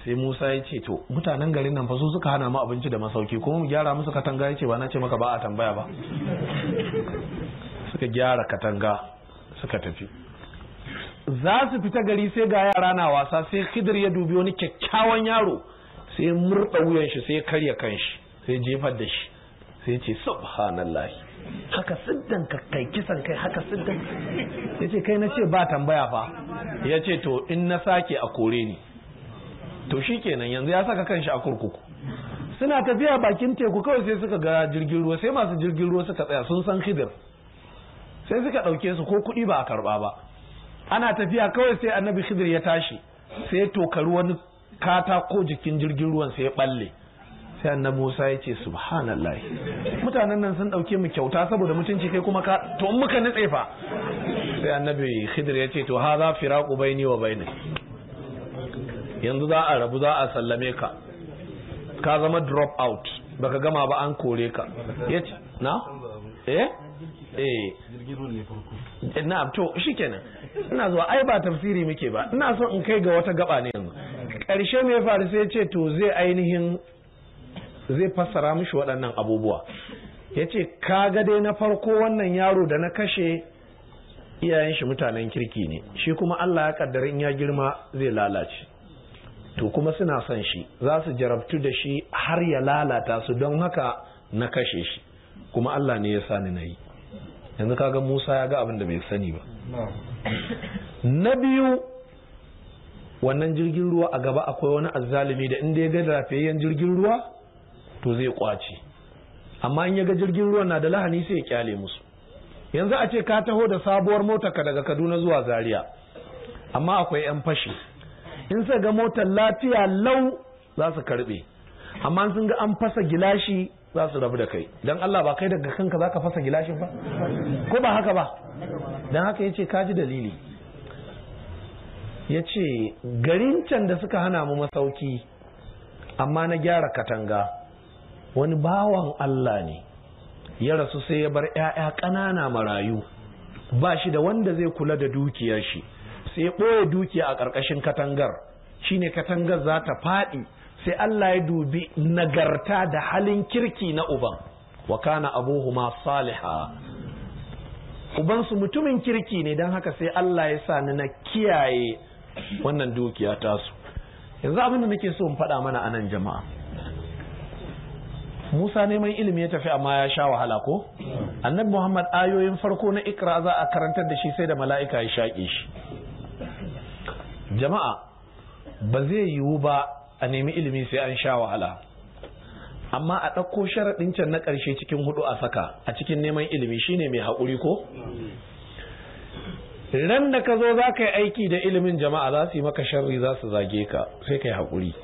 Sai Musa ya ce to mutanen garin nan fa su suka hana mu abinci da masauki, kuma mu gyara musu katanga. Ya ce ba na ce maka ba a tambaya ba. Suka gyara katanga suka tafi. Za su fita gari sai ga yara na wasa, sai Khidir ya dubi wani kyakkyawan yaro, sai ya murɗa wuyan shi, sai ya karya kanshi, sai jefar da shi, sai ce subhanallahi, haka siddan ka kai kisan kai, haka siddan. Ya ce kai na ce ba tambaya fa. Ya ce to in na sake a kore ni. To shi kenan yanzu ya saka kanshi a kurkuku. Suna tafiya bakin teku kawai sai suka ga jirgin ruwa, sai masu jirgin ruwa suka tsaya, sun san Khidir. sai suka ɗauke su ko kuɗi ba a karɓa ba. Ana tafiya kawai sai annabi Khidir ya tashi sai ya tokari wani katako jikin jirgin ruwan sai ya balle. Sai annabi Musa ya ce subhanallah, mutanen nan sun ɗauke mu kyauta saboda mutunci kai kuma to in muka nutse fa. Sai annabi Khidir ya ce to haza firaqu baini wa bainik, yanzu za a rabu, za a sallame ka, ka zama drop out, baka gama ba an kore ka. Yace na na to shikenan, ina zuwa ai ba tafsiri muke ba, ina so in kai ga wata gaba ne yanzu. Karshe me ya faru sai ya ce to zai fassara mishi waɗannan abubuwa. Yace kaga dai na farko wannan yaro da na kashe iyayen shi mutanen kirki ne, shi kuma Allah ya kaddara in ya girma zai lalace, to kuma suna son shi, za su jarabtu da shi har ya lalata su, don haka na kashe shi, kuma Allah ne ya sa ni na yi. Yanzu kaga Musa ya ga abin da bai sani ba. Na biyu, wannan jirgin ruwa a gaba akwai wani azzalumi da inda ya ga lafiyayyen jirgin ruwa to zai kwace, amma in ya ga jirgin ruwa na da lahani sai ya kyale musu. Yanzu a ce ka taho da sabuwar motarka daga Kaduna zuwa Zaria, amma akwai 'yan fashi, in sai ga motar lafiya lau za su karbe, amma sun ga an fasa gilashi za su rabu da kai. Don Allah ba kai daga kanka za ka fasa gilashin ba, ko ba haka ba? Don haka ya ce kaji dalili. Ya ce garin can da suka hana mu masauki amma na gyara katanga, wani bawan Allah ne ya rasu sai ya bar 'ya'ya ƙanana marayu, ba shi da wanda zai kula da dukiyar shi, sai ya ɓoye dukiya a ƙarƙashin katangar, shine katangar za ta faɗi, sai Allah ya dubi nagarta da halin kirki na uban, wa kana abuhuma saliha, ubansu mutumin kirki ne, don haka sai Allah ya sa ni na kiyaye wannan dukiya tasu. Yanzu abin da nake so in faɗa mana anan jama'a, Musa neman ilimi ya tafi amma ya sha wahala ko? Annabi Muhammad ayoyin farko na Ikra za a karantar da shi sai da mala'ika ya shaƙe shi. Jama'a ba zai yiwu ba a nemi ilimi sai an sha wahala, amma a ɗauko sharaɗin can na ƙarshe cikin 4 a saka a cikin neman ilimi shine mai haƙuri ko? Ran da ka zo za ka yi aiki da ilimin jama'a za su yi maka sharri, za su zage ka, sai ka yi haƙuri.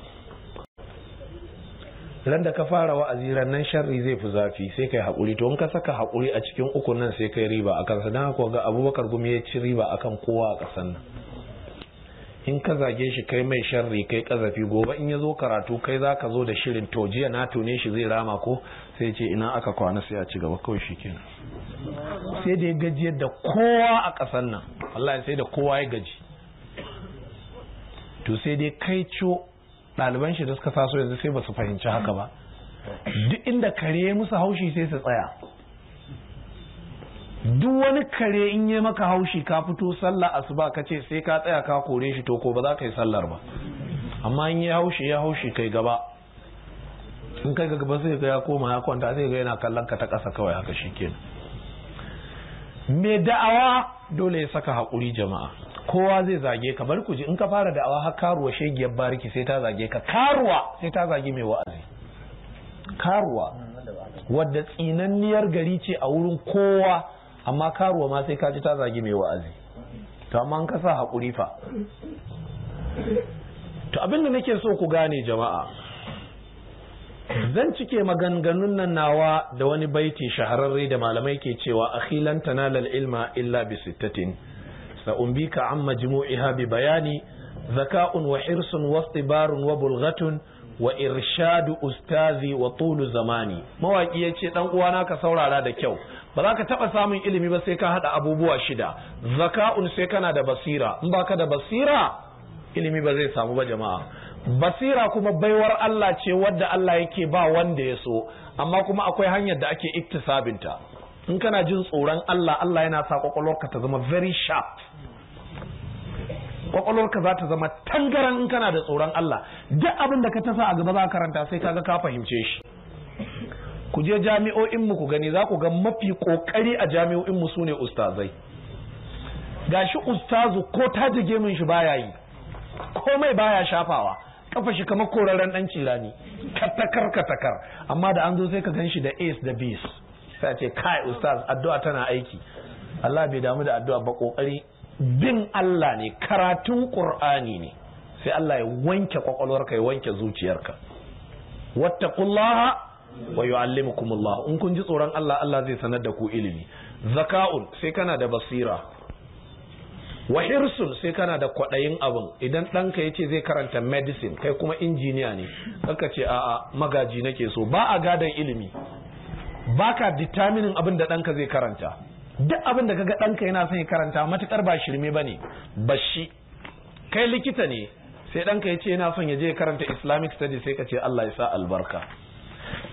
Ran da ka fara wa'azi nan sharri zai fi zafi, sai ka yi haƙuri. To in ka saka haƙuri a cikin 3 nan sai ka yi riba a kansa. Don haka ga Abubakar Gumi ya ci riba akan kowa a ƙasar nan. In ka zage shi kai mai sharri kai kazafi, gobe in ya zo karatu kai za ka zo da shirin to jiya na tune shi zai rama ko, sai ce ina aka kwana, sai a ci gaba kawai shi kenan. Sai da ya gajiyar da kowa a ƙasar nan, Allah sai da kowa ya gaji. To sai dai kai ɗaliban shi da suka taso yanzu sai ba su fahimci haka ba, duk inda kare musu haushi sai su tsaya. Duk wani kare in yi maka haushi ka fito sallah asuba ka ce sai ka tsaya ka kore shi, to ko ba za ka yi sallar ba. Amma in ya haushi kai gaba, in kai gaba sai ga ya koma ya kwanta, sai ga yana kallon ka ta ƙasa kawai, haka shikenan. Me da'awa dole ya saka haƙuri jama'a, kowa zai zage ka. Bari ku ji, in ka fara da'awa har karuwa shegiyar bariki sai ta zage ka, karuwa sai ta zage mai wa'azi, karuwa wadda tsinanniyar gari ce a wurin kowa, amma karuwa ma sai ka ji ta zage mai wa'azi. To amma in ka sa haƙuri fa. To abinda nake so ku gane jama'a, zan cike maganganun nan nawa da wani baiti shahararre da malamai ke cewa akhilan tanalal ilma illa bi sittatin sa'umbika an majmu'iha bi bayani zaka'un wa hirsun wa istibarun wa bulghatun wa irshadu ustazi wa tulu zamani. Mawaki yace dan uwana ka saurara da kyau, ba za ka taba samun ilimi ba sai ka hada abubuwa 6. Zaka'un sai kana da basira, in baka da basira ilimi ba zai samu ba jama'a. Basira kuma baiwar Allah ce wadda Allah yake ba wanda ya so, amma kuma akwai hanyar da ake iktisabinta. In kana jin tsoron Allah, Allah yana sa kwakwalwarka ta zama very sharp, kwakwalwarka za ta zama tangaran in kana da tsoron Allah. Duk abin da ka tasa a gaba za ka karanta sai kaga ka fahimce shi. Ku je jami'o'in mu ku gani, za ku ga mafi kokari a jami'o'in mu sune ustazai. Gashi ustazu ko tajige min shi baya yi, komai baya shafawa, kafa shi kamar koraren dan cirani, katakar, amma da an zo sai ka ganshi da A's da B's, sai ce kai ustaz addu'a tana aiki. Allah bai damu da addu'a ba, kokari bin Allah ne, karatun Qur'ani ne, sai Allah ya wanke kwakwalwarka, ya wanke zuciyarka. Wattaqullaha wa yu'allimukumullah. In kun ji tsoron Allah, Allah zai sanar da ku ilimi. Zaka'un, sai kana da basira. Wa hirsun, sai kana da kwaɗayin abin. Idan ɗanka ya ce zai karanta medicine, kai kuma injiniya ne, kaka ce a'a magaji nake so. Ba a gadon ilimi, ba ka determining abin da ɗanka zai karanta. Duk abin da kaga ɗanka yana son ya karanta matuƙar ba shirme ba ne, bashi. Kai likita ne, sai ɗanka ya ce yana son ya je ya karanta Islamic studies, sai ka ce Allah ya sa albarka.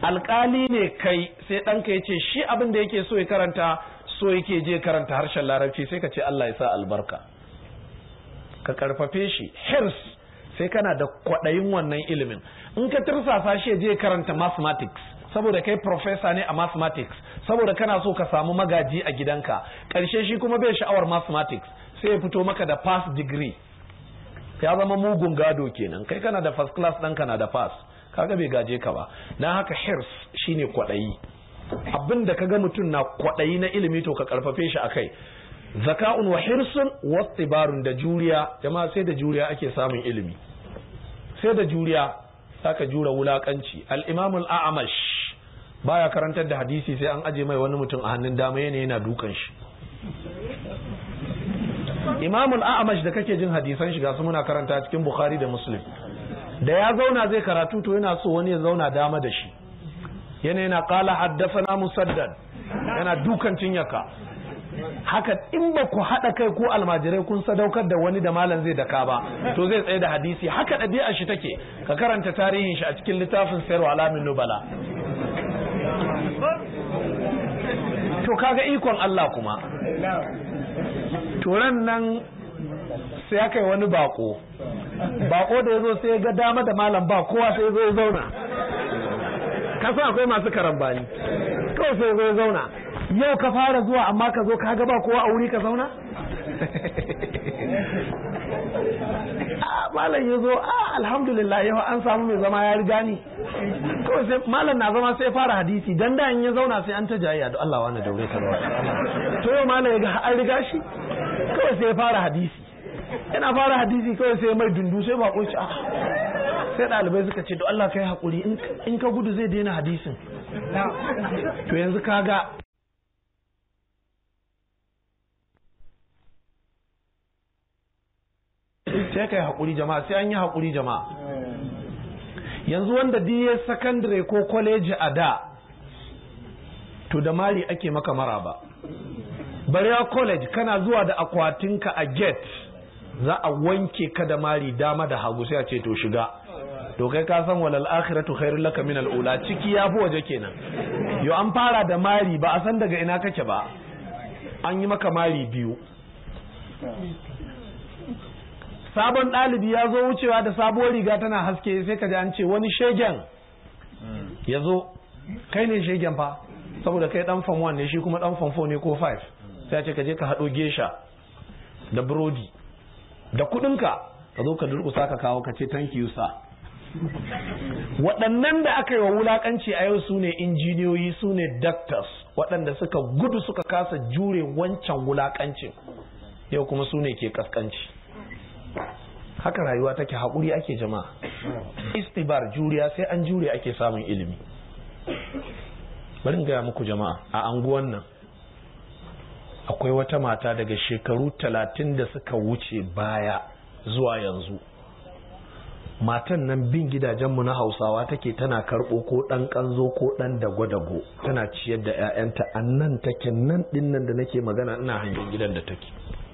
Alƙali ne kai, sai ɗanka ya ce shi abin da yake so ya karanta, so yake je karanta harshen larabci, sai ka ce Allah ya sa albarka. Ka karfafe shi. Hirs, sai kana da kwaɗayin wannan ilimin. In ka tirsasa shi je karanta mathematics, saboda kai professor ne a mathematics, saboda kana so ka samu magaji a gidanka, ƙarshe shi kuma bai sha'awar mathematics, sai ya fito maka da pass degree, ya zama mugun gado kenan. Kai kana da first class, ɗanka na da pass, kaga bai gaje ka ba. Dan haka hirs shine kwaɗayi. Abin da kaga mutum na kwaɗayi na ilimi to ka karfafe shi akai. Zaka'un wa hirsun wastibarun, da juriya. Jama'a sai da juriya ake samun ilimi, sai da juriya saka jura wulakanci. Al-Imam al-A'mash baya karantar da hadisi sai an aje mai wani mutum a hannun dama yana dukan shi. Imam al-A'mash da kake jin hadisan shi ga su muna karanta cikin Bukhari da Muslim, da ya zauna zai karatu to yana so wani ya zauna dama da shi, yana qala haddathana Musaddad, yana dukan cinyaka. Haka in ba ku haɗa kai ko almajirai kun sadaukar da wani da malam zai daka ba, to zai tsaye da hadisi. Haka ɗabi'a shi take. Ka karanta tarihin shi a cikin littafin Siyarwa Alamin Nubala. To kaga ikon Allah kuma. Turan nan sai aka yi wani bako da ya zo sai ya ga dama da malam ba kowa, sai ya zo ya zauna. Kasa akwai masu karambani, kawai sai ya zo ya zauna. Yau ka fara zuwa amma ka zo ka ga ba kowa a wuri ka zauna? Malam ya zo, alhamdulillah yau an samu mai zama ya riga ni. Kawai sai malam na zama sai fara hadisi, dan da in ya zauna sai an ta jayayya da Allah wani daure ka rawa. To yau malam ya ga an riga shi, kawai sai ya fara hadisi. Yana fara hadisi kawai sai mai dundu, sai ba kunci sai ɗalibai suka ce to Allah kai hakuri, in ka gudu zai daina hadisin. To yanzu kaga sai kai hakuri jama'a, sai an yi hakuri jama'a. Yanzu wanda DA secondary ko college a da, to da mari ake maka maraba. Bariya college kana zuwa da akwatinka a gate, za a wanke ka da mari dama da hagu, sai a ce to shiga. To kai ka san walal akhiratu khairul laka min al ula, ciki yafi waje kenan. Yo an fara da mari, ba a san daga ina kake ba, an yi maka mari biyu. Sabon ɗalibi ya zo wucewa da sabuwar riga tana haske, sai ka ji an ce wani shegen ya zo. Kai ne shegen fa, saboda kai dan form 1 ne, shi kuma dan form 4 ne ko 5. sai ce ka je ka haɗo gesha da burodi da kuɗinka, ka zo ka durƙusa ka kawo ka ce thank you sir. Waɗannan da aka yi wa wulaƙanci a yau su ne injiniyoyi, su ne doctors, waɗanda suka gudu suka kasa jure wancan wulaƙancin, yau kuma su ne ke kaskanci. Haka rayuwa take, haƙuri ake jama'a. Istibar, juriya, sai an jure ake samun ilimi. Bari gaya muku jama'a, a anguwan nan akwai wata mata daga shekaru 30 da suka wuce baya zuwa yanzu. Matan nan bin gidajenmu na Hausawa take, tana karɓo ko ɗan ƙanzo ko ɗan dago-dago, tana ciyar da 'ya'yanta. A nan take, nan ɗin nan da nake magana ina hangen gidan da take,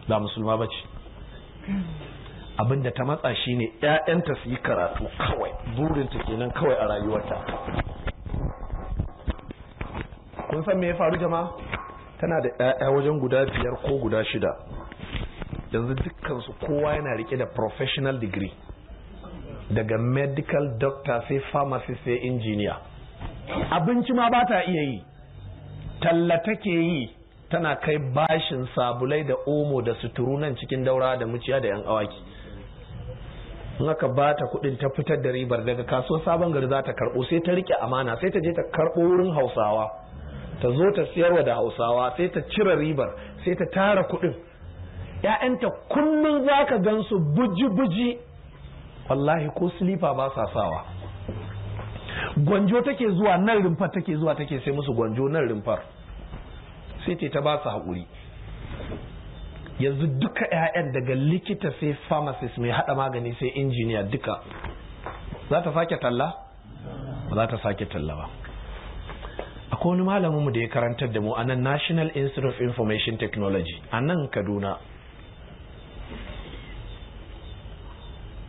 ba musulma ba ce. Abinda ta matsa shi ne 'ya'yanta su yi karatu kawai, burinta kenan kawai a rayuwarta. Kun san me ya faru jama'a? Tana da 'ya'ya wajen guda 5 ko guda 6. Yanzu dukkansu kowa yana rike da professional degree, daga medical doctor sai pharmacist sai engineer. Abinci ma ba ta iya yi, talla take yi, tana kai bashin sabulai da omo da suturu nan cikin Daura da Muciya da 'yan awaki. In aka ba ta kudin ta fitar da ribar daga kasuwar Sabon Gari za ta karbo, sai ta rike amana, sai ta je ta karbo wurin Hausawa, ta zo ta siyarwa da Hausawa, sai ta cire ribar, sai ta tara kuɗin. ‘Ya'yanta kullum za ka gan su buji-buji, wallahi ko silifa ba sa sawa. Gwanjo take zuwa nan rumfar, take zuwa take sai musu gwanjo nan rumfar, sai ta ba su haƙuri. Yanzu duka ‘ya'yan daga likita sai pharmacist mai haɗa magani sai injiniya duka, za ta sake talla? Ba za ta sake talla ba. Akwai wani malaminmu da ya karantar da mu a nan National Institute of Information Technology a nan Kaduna.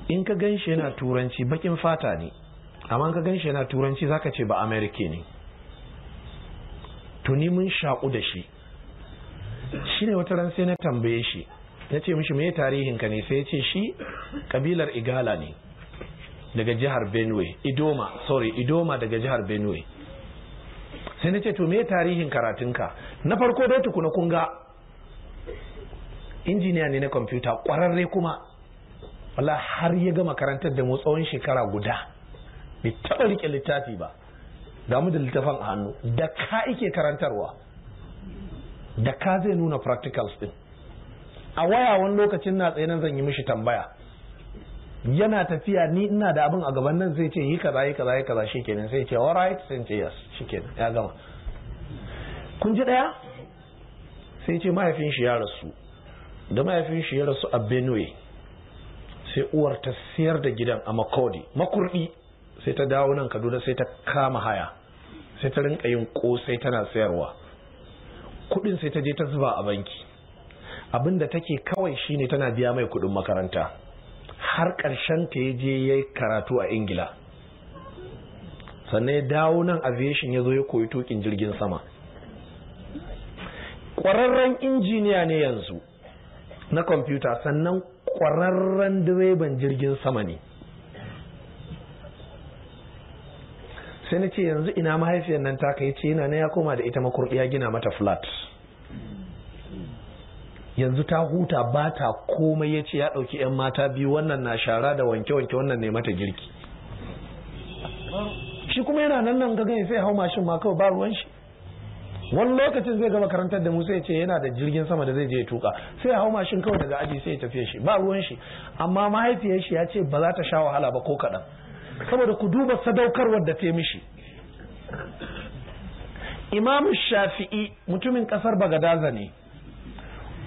In ka gan shi yana turanci bakin fata ne, amma ka gan shi yana turanci zaka ce ba Amerika ne. Tuni mun shaƙu da shi. Shi ne wata ran sai na tambaye shi, na ce mishi me tarihin ka ne, sai ya ce shi kabilar Igala ne daga jihar Benue, Idoma daga jihar Benue. Sai na ce to me tarihin karatunka? Na farko dai tukuna kun ga injiniya ne na kwamfuta ƙwararre kuma. Wala har ya gama karantar da mu tsawon shekara guda bai taɓa riƙe littafi ba, ga mu da littafin a hannu, da ka ike karantarwa, da ka zai nuna practicals din. A waya wani lokacin na tsaye nan zan yi mishi tambaya, yana tafiya ni ina da abin a gaban nan zai ce yi kaza yi kaza yi kaza, shikenan sai ce alright, sai ce yes, shikenan ya gama. Kun ji daya? Sai ce mahaifin shi ya rasu, da mahaifin shi ya rasu a Benue, sai uwar ta siyar da gidan a Makurdi, sai ta dawo nan Kaduna, sai ta kama haya, sai ta rinka yin kosai tana sayarwa. Kudin sai ta je ta zuba a banki, abinda take kawai shine tana biya mai kudin makaranta, har ƙarshen ta je yayi karatu a Ingila, sannan ya dawo nan aviation ya zo ya koyi tukin jirgin sama. Ƙwararren injiniya ne yanzu na kwamfuta, sannan ƙwararren direban jirgin sama ne. Sai na ce yanzu ina mahaifiyar nan ta kai, ce yana na ya koma da ita Makurdi ya gina mata flat, yanzu ta huta ba ta komai. Ya ce ya ɗauki 'yan mata biyu, wannan na shara da wanke-wanke, wannan ne mata girki. Shi kuma yana nan gagan sai hau mashin ma kawai ba ruwan shi. Wani lokacin zai gama karantar da mu sai ce yana da jirgin sama da zai je ya tuka, sai hau mashin kawai daga aji sai ya tafiye shi, ba ruwan shi. Amma mahaifiyar shi ya ce ba za ta sha wahala ba ko kaɗan, saboda ku duba sadaukarwar da ta mishi. Imam Shafi'i mutumin ƙasar Bagadaza ne.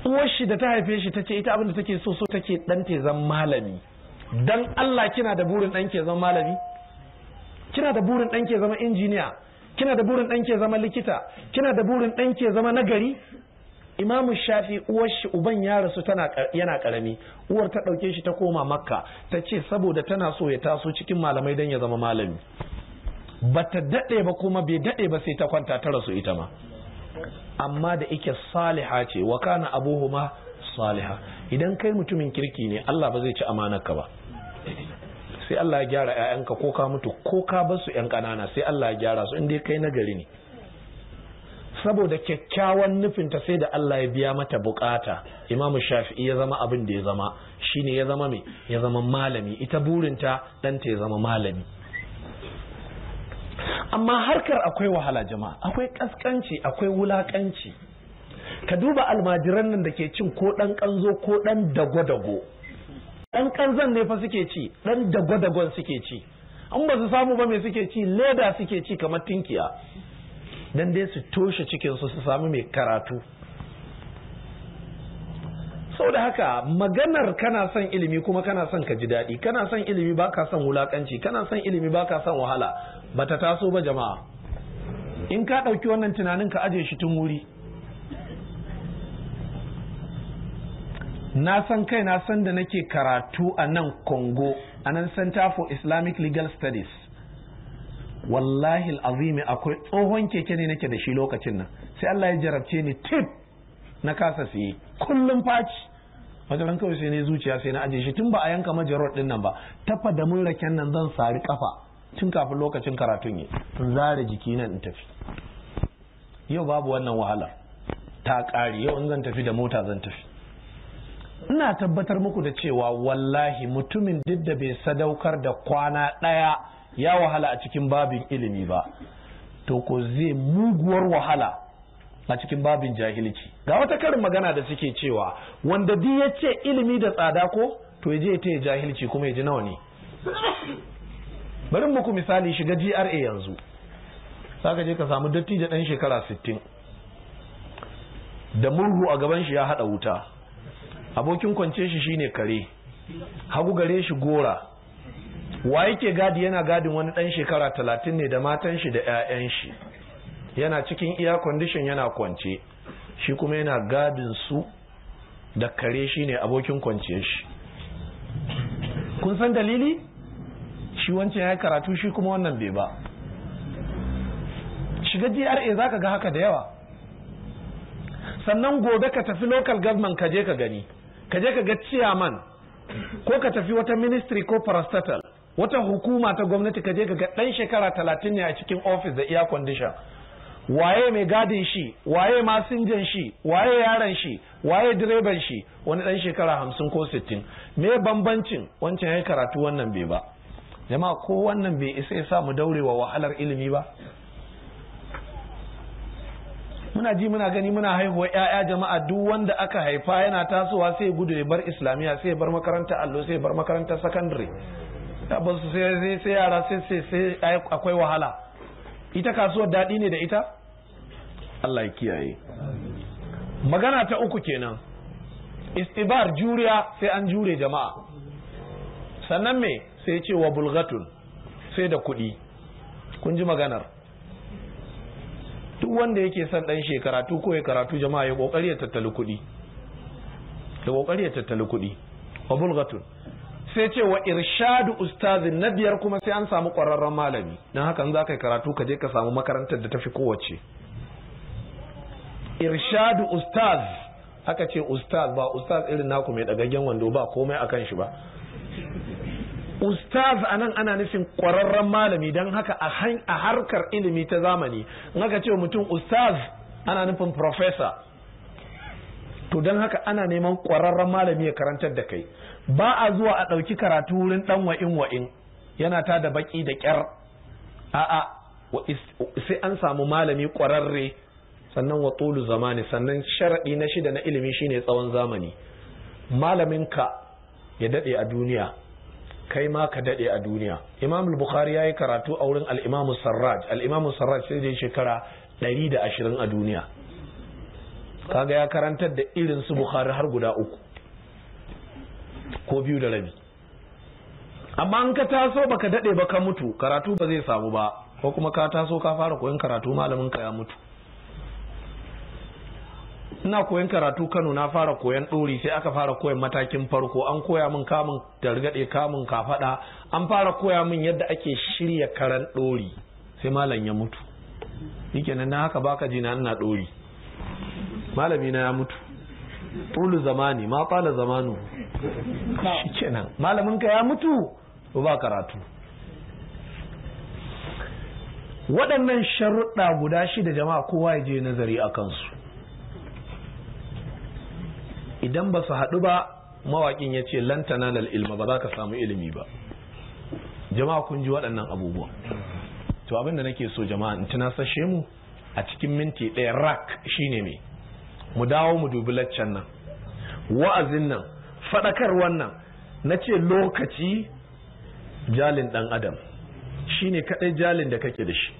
Uwar shi da ta haife shi ta ce ita abin da take so take dan te zama malami. Dan Allah kina da burin dan ke zama malami? Kina da burin dan ke zama injiniya? Kina da burin dan ke zama likita? Kina da burin dan ke zama nagari? Imam Shafi uwar shi uban ya rasu yana karami. Uwar ta dauke shi ta koma Makka, ta ce saboda tana so ya taso cikin malamai dan ya zama malami. Bata dade ba kuma bai dade ba sai ta kwanta ta rasu ita ma. Amma da ike saliha ce, wa kana abuhuma saliha. Idan kai mutumin kirki ne, Allah ba zai ci amanarka ba. Sai Allah ya gyara ƴaƴanka, ko ka mutu ko ka bar su ƴan ƙanana, sai Allah ya gyara su in dai kai nagari ne. Saboda kyakkyawan nufinta sai da Allah ya biya mata bukata. Imam Shafi'i ya zama abin da ya zama, shine ya zama me? Ya zama malami. Ita burinta ɗanta ya zama malami. Amma harkar akwai wahala jama'a, akwai kaskanci, akwai wulakanci. Ka duba almajiran nan da ke cin ko dan kanzo ko dan dago-dago. Dan kanzon ne fa suke ci, dan dago-dagon suke ci. An ba su samu ba me suke ci, leda suke ci kamar tinkiya. Dan dai su toshe cikin su samu mai karatu. Saboda haka maganar kana son ilimi kuma kana son ka ji daɗi, kana son ilimi baka son wulakanci, kana son ilimi baka son wahala, bata taso ba jama'a. In ka ɗauki wannan tunanin ka aje shi tun wuri. Na san kai na san da nake karatu a nan Congo, a nan Center for Islamic Legal Studies. Wallahi al'azimi akwai tsohon keke ne nake da shi lokacin nan, sai Allah ya jarabce ni tip na kasa siye, kullum faci. Wajen kawai sai ne zuciya sai na aje shi, tun ba a yanka majarot din nan ba, tafa da mun raken nan zan sari kafa tun kafin lokacin karatun yi, in zare jiki nan in tafi. Yau babu wannan wahala, ta ƙari. Yau in zan tafi da mota zan tafi. Ina tabbatar muku da cewa wallahi mutumin duk da bai sadaukar da kwana ɗaya ya wahala a cikin babin ilimi ba, to ko zai muguwar wahala a cikin babin jahilci. Ga wata karin magana da suke cewa wanda duk ya ce ilimi da tsada ko to ya je ta yi jahilci kuma ya ji nawa ne. Bari muku misali, shiga GRA yanzu saka je ka samu dattijo ɗan shekara 60 da murhu a gaban shi ya haɗa wuta, abokin kwance shi shine kare, hagu gare shi gora, wa yake gadi yana gadin wani ɗan shekara 30 ne da matan shi da 'ya'yan shi, yana cikin air condition yana kwance, shi kuma yana gadin su da kare shine abokin kwance shi. Kun san dalili? Shi wancan ya karatu, shi kuma wannan bai ba. Shiga GRA zaka ga haka da yawa. Sannan gobe ka tafi local government ka je ka gani, ka je ka ga chairman, ko ka tafi wata ministry ko parastatal, wata hukuma ta gwamnati, ka je ka ga ɗan shekara 30 ne a cikin office da air condition. Waye mai gadin shi, waye masinjan shi, waye yaron shi, waye direban shi, wani ɗan shekara 50 ko 60. Me bambancin? Wancan ya karatu wannan bai ba. Jama'a ko wannan bai isa ya sa mu daurewa wahalar ilimi ba. Muna ji muna gani muna haihuwa ƴaƴa jama'a, duk wanda aka haifa yana tasowa sai gudu ya bar islamiya, sai ya bar makarantar allo, sai ya bar makarantar secondary. Tabbas sai yara sai akwai wahala. Ita kasuwar daɗi ne da ita? Allah ya kiyaye. Magana ta uku kenan, istibar, juriya, sai an jure jama'a. Sannan me? Sai ce wa bulgatun, sai da kuɗi. Kun ji maganar? Duk wanda yake son ɗan shekaratu ko ya karatu jama'a ya ƙoƙari ya tattali kuɗi. Ya ƙoƙari ya tattali kuɗi. Wa bulgatun. Sai ce wa irshadu ustazin, na biyar kuma sai an samu ƙwararren malami. Don haka in za ka yi karatu ka je ka samu makarantar da tafi kowace. Irshadu ustaz, haka ce ustaz, ba ustaz irin naku mai ɗagaggen wando ba komai akan shi ba. Ustaz anan ana nufin ƙwararren malami. Don haka a harkar ilimi ta zamani in aka ce mutum ustaz ana nufin professor. To don haka ana neman ƙwararren malami ya karantar da kai. Ba a zuwa a ɗauki karatu wurin ɗan wa'in yana ta da baƙi da ƙyar. A'a, sai an samu malami ƙwararre, sannan wa tulu zamani, sannan sharaɗi na 6 na ilimi shine tsawon zamani. Malaminka ya daɗe a duniya, kai ma ka daɗe a duniya. Imam al-Bukhari ya yi karatu a wurin al-Imam Sarraj. Al-Imam Sarraj sai da shekara 120 a duniya. Kaga ya karantar da irin su Bukhari har guda 3 ko 2 da rabi. Amma an ka taso baka daɗe ba ka mutu, karatu ba zai samu ba. Ko kuma ka taso ka fara koyon karatu malamin ka ya mutu. Ina koyon karatu Kano, na fara koyon ɗori, sai aka fara koyon matakin farko. An koya min kamun targaɗe, kamun kafaɗa, an fara koya min yadda ake shirya karan ɗori, sai malam ya mutu. Shikenan na haka baka ji na ina ɗori, malami na ya mutu. Tulu zamani ma fala zamanu. Shikenan malamin ka ya mutu, ba karatu. Waɗannan sharuɗa guda 6 jama'a kowa ya je nazari a kansu. Idan ba su haɗu ba, mawaƙin ya ce lantana lal ilma, ba za ka samu ilimi ba. Jama'a kun ji waɗannan abubuwa. To abinda nake so jama'a in tunasashe mu a cikin minti 1 rak shine me, mu dawo mu dubi laccan nan, wa'azin nan, faɗakar wannan. Na ce lokaci jalin ɗan adam shine kaɗai jalin da kake da shi.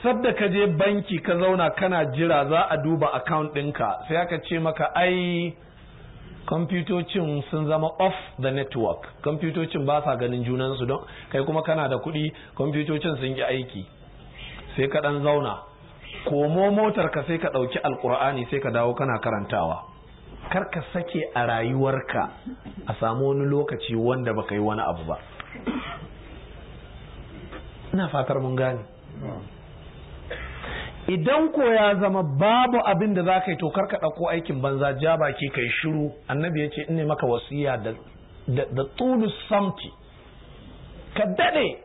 Sadda ka je banki ka zauna kana jira za a duba account ɗinka, sai aka ce maka ai kwamfutocin sun zama off the network, kwamfutocin ba sa ganin junansu, don kai kuma kana da kuɗi kwamfutocin sun yi aiki. Sai ka ɗan zauna, komo motar ka sai ka ɗauki alƙur'ani sai ka dawo kana karantawa. Kar ka sake a rayuwarka a samu wani lokaci wanda baka yi wani abu ba. Ina fatar mun gane. Idan ko ya zama babu abin da za ka yi, to karka ɗauko aikin banza, ja baki kai shiru. Annabi ya ce in ne maka wasiya da tulu samti, ka daɗe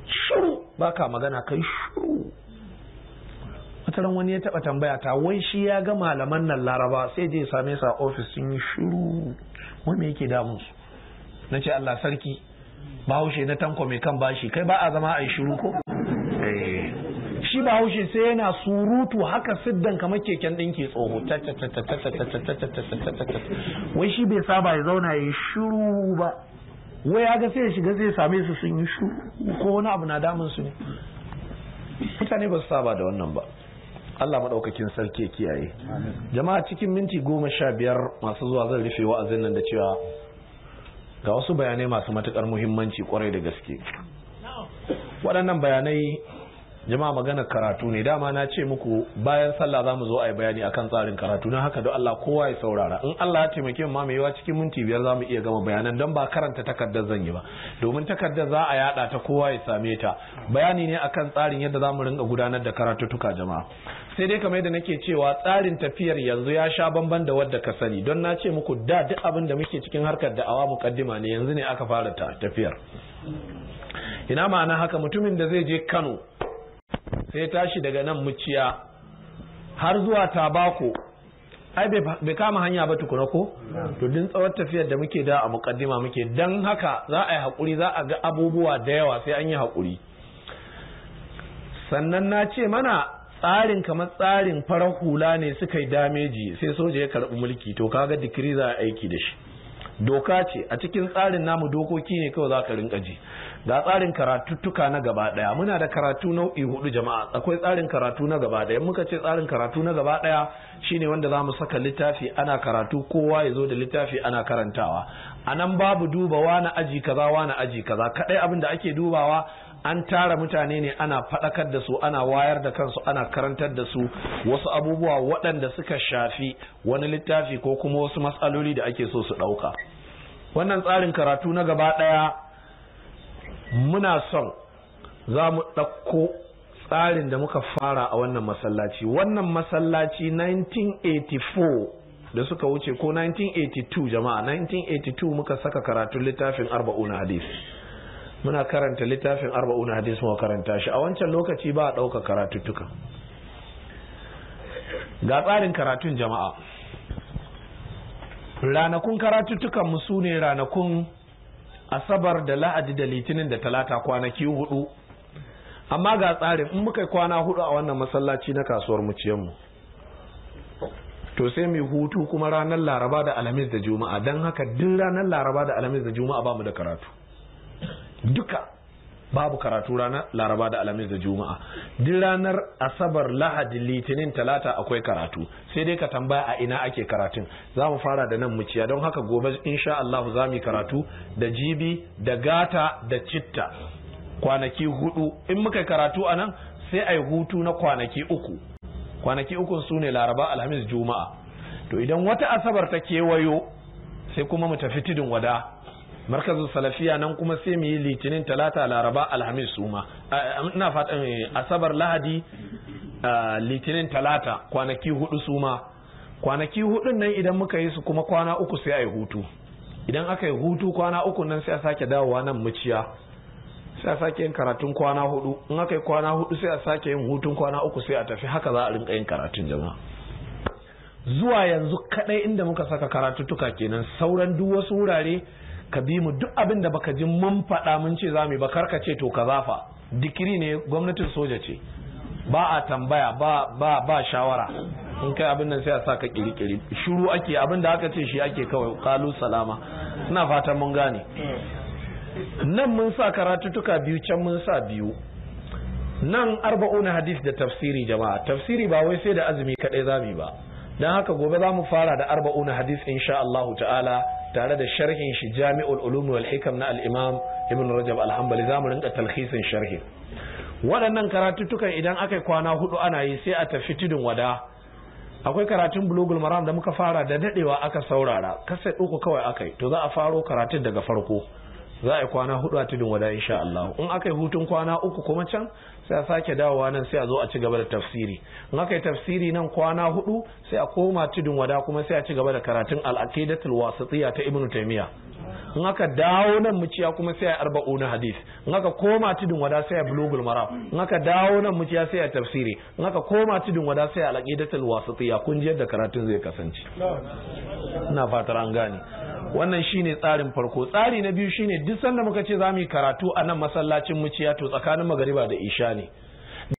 shiru, baka magana kai shiru. Wataran wani ya taɓa tambaya ta, wai shi ya ga malaman nan Laraba sai je same su a ofis sun yi shiru, wai me yake damun su? Na ce Allah sarki, Bahaushe na tanko mai kan bashi, kai ba a zama a yi shiru ko? shi Bahaushe sai yana surutu haka siddan kamar keken ɗinki tsoho, wai shi bai saba ya zauna ya shiru ba, wai ya ga sai ya shiga zai same su sun yi shiru ko wani abu na damun su ne. Mutane ba su saba da wannan ba. Allah maɗaukakin sarki ya kiyaye. Jama'a, cikin minti 15 masu zuwa zan rufe wa'azin nan da cewa ga wasu bayanai masu matukar muhimmanci kwarai da gaske. Waɗannan bayanai jama'a magana karatu ne. Dama na ce muku bayan sallah za mu zo a yi bayani akan tsarin karatu, na haka don Allah kowa ya saurara. In Allah ya taimake mu mai yawa cikin minti 5 za mu iya gama bayanan, don ba karanta takardar zan yi ba, domin takardar za a yada ta kowa ya same ta. Bayani ne akan tsarin yadda za mu rinka gudanar da karatuttuka jama'a. Sai dai kamar yadda nake cewa tsarin tafiyar yanzu ya sha bamban da wadda ka sani, don na ce muku da duk abin da muke cikin harkar da awa mukaddima ne, yanzu ne aka fara tafiyar. Ina ma'ana haka? Mutumin da zai je Kano sai tashi daga nan Muciya har zuwa Tabako, ai bai kama hanya ba tukuna ko? To din tsawon tafiyar da muke da a mukaddima muke, dan haka za a yi haƙuri, za a ga abubuwa da yawa sai an yi haƙuri. Sannan na ce mana tsarin kamar tsarin farar hula ne suka yi dameji sai soja ya karɓi mulki, to kaga dikiri za a aiki da shi. Doka ce a cikin tsarin namu, dokoki ne kawai za ka rinka ji. Ga tsarin karatuttuka na gaba daya, muna da karatu nau'i 4 jama'a. Akwai tsarin karatu na gaba daya. Muka ce tsarin karatu na gaba daya shine wanda zamu saka littafi ana karatu, kowa ya zo da littafi ana karantawa. Anan babu duba wani aji kaza wani aji kaza, kadai abin da ake dubawa an tara mutane ne, ana faɗakar da su, ana wayar da kansu, ana karantar da su wasu abubuwa waɗanda suka shafi wani littafi ko kuma wasu matsaloli da ake so su ɗauka. Wannan tsarin karatu na gaba ɗaya muna son za mu ɗauko tsarin da muka fara a wannan masallaci. Wannan masallaci 1984 da suka wuce ko 1982 jama'a, 1982 muka saka karatun littafin 40 hadis. Muna karanta littafin 40 hadis, muka karanta shi a wancan lokaci ba a ɗauka karatuttuka. Ga tsarin karatun jama'a, ranakun karatuttukan mu su ne ranakun Asabar da Lahadi da Litinin da Talata, kwanaki 4. Amma ga tsarin, in muka kwana 4 a wannan masallaci na kasuwar Muciyanmu, to sai mu hutu kuma ranar Laraba da Alhamis da Juma'a. Dan haka duk ranar Laraba da Alhamis da Juma'a ba mu da karatu, duka babu karatu ranar Laraba da Alhamis da Juma'a. Duk ranar Asabar, Lahadi, Litinin, Talata akwai karatu, sai dai ka tambaya a ina ake karatun. Za mu fara da nan Muciya, don haka gobe insha Allah za mu yi karatu da Jibi da Gata da Citta, kwanaki 4. In muka karatu a nan sai a yi hutu na kwanaki 3. Kwanaki 3 su ne Laraba, Alhamis, Juma'a. To idan wata Asabar ta kewayo sai kuma mu tafi Tudun Wada, markazin Salafiya, nan kuma sai mu yi Litinin, Talata, Laraba, Alhamis suma. Ina fatan Asabar, Lahadi, Litinin, Talata, kwanaki 4 suma. Kwanaki 4 nan idan muka yi su kuma kwana 3 sai a yi hutu. Idan aka yi hutu kwana 3 nan sai a sake dawowa nan Muciya, sai a sake yin karatun kwana 4. In aka yi kwana 4 sai a sake yin hutun kwana 3 sai a tafi. Haka za a rinka yin karatun jama'a. Zuwa yanzu kadai inda muka saka karatuttuka kenan. Sauran duk wasu wurare ka bi mu, duk abin da baka ji mun faɗa mun ce za mu yi ba, karka ce to ka zafa. Dikiri ne, gwamnatin soja ce, ba a tambaya, ba shawara. In kai abin nan sai a sa ka kirikiri, shiru ake, abin da aka ce shi ake kawai, qalu salama. Ina fatan mun gane. Nan mun sa karatuttuka 2, can mun sa 2. Nan 40 hadis da tafsiri jama'a. Tafsiri ba wai sai da azumi kadai zamu yi ba, dan haka gobe za mu fara da 40 hadis insha Allah ta'ala, tare da sharhin shi Jami'ul Ulum wal Hikam na al-Imam Ibn Rajab al-Hanbali. Za mu rinka talhisin sharhi. Waɗannan karatuttukan idan aka yi kwana 4 ana yi, sai a tafi Tudun Wada. Akwai karatun Bulugul Maram da muka fara da dadewa aka saurara, kasai 3 kawai akai, to za a faro karatun daga farko. Za a yi kwana 4 a Tudun Wada insha Allah. In aka yi hutun kwana 3 kuma can sai a sake dawowa nan, sai a zo a ci gaba da tafsiri. In aka yi tafsiri nan kwana 4 sai a koma Tudun Wada kuma sai a ci gaba da karatun al-Aqidatul Wasitiyya ta Ibn Taymiyyah. In aka dawo nan Muciya kuma sai a 40 hadis. In aka koma Tudun Wada sai a Bulugul Maram. In aka dawo nan Muciya sai a tafsiri. In aka koma Tudun Wada sai a al-Aqidatul Wasitiyya. Kun ji yadda karatun zai kasance. Ina fatar an gane. Wannan shine tsarin farko. Tsari na biyu shine duk sanda muka ce zamu yi karatu a nan masallacin Muciya, to tsakanin magariba da isha ne.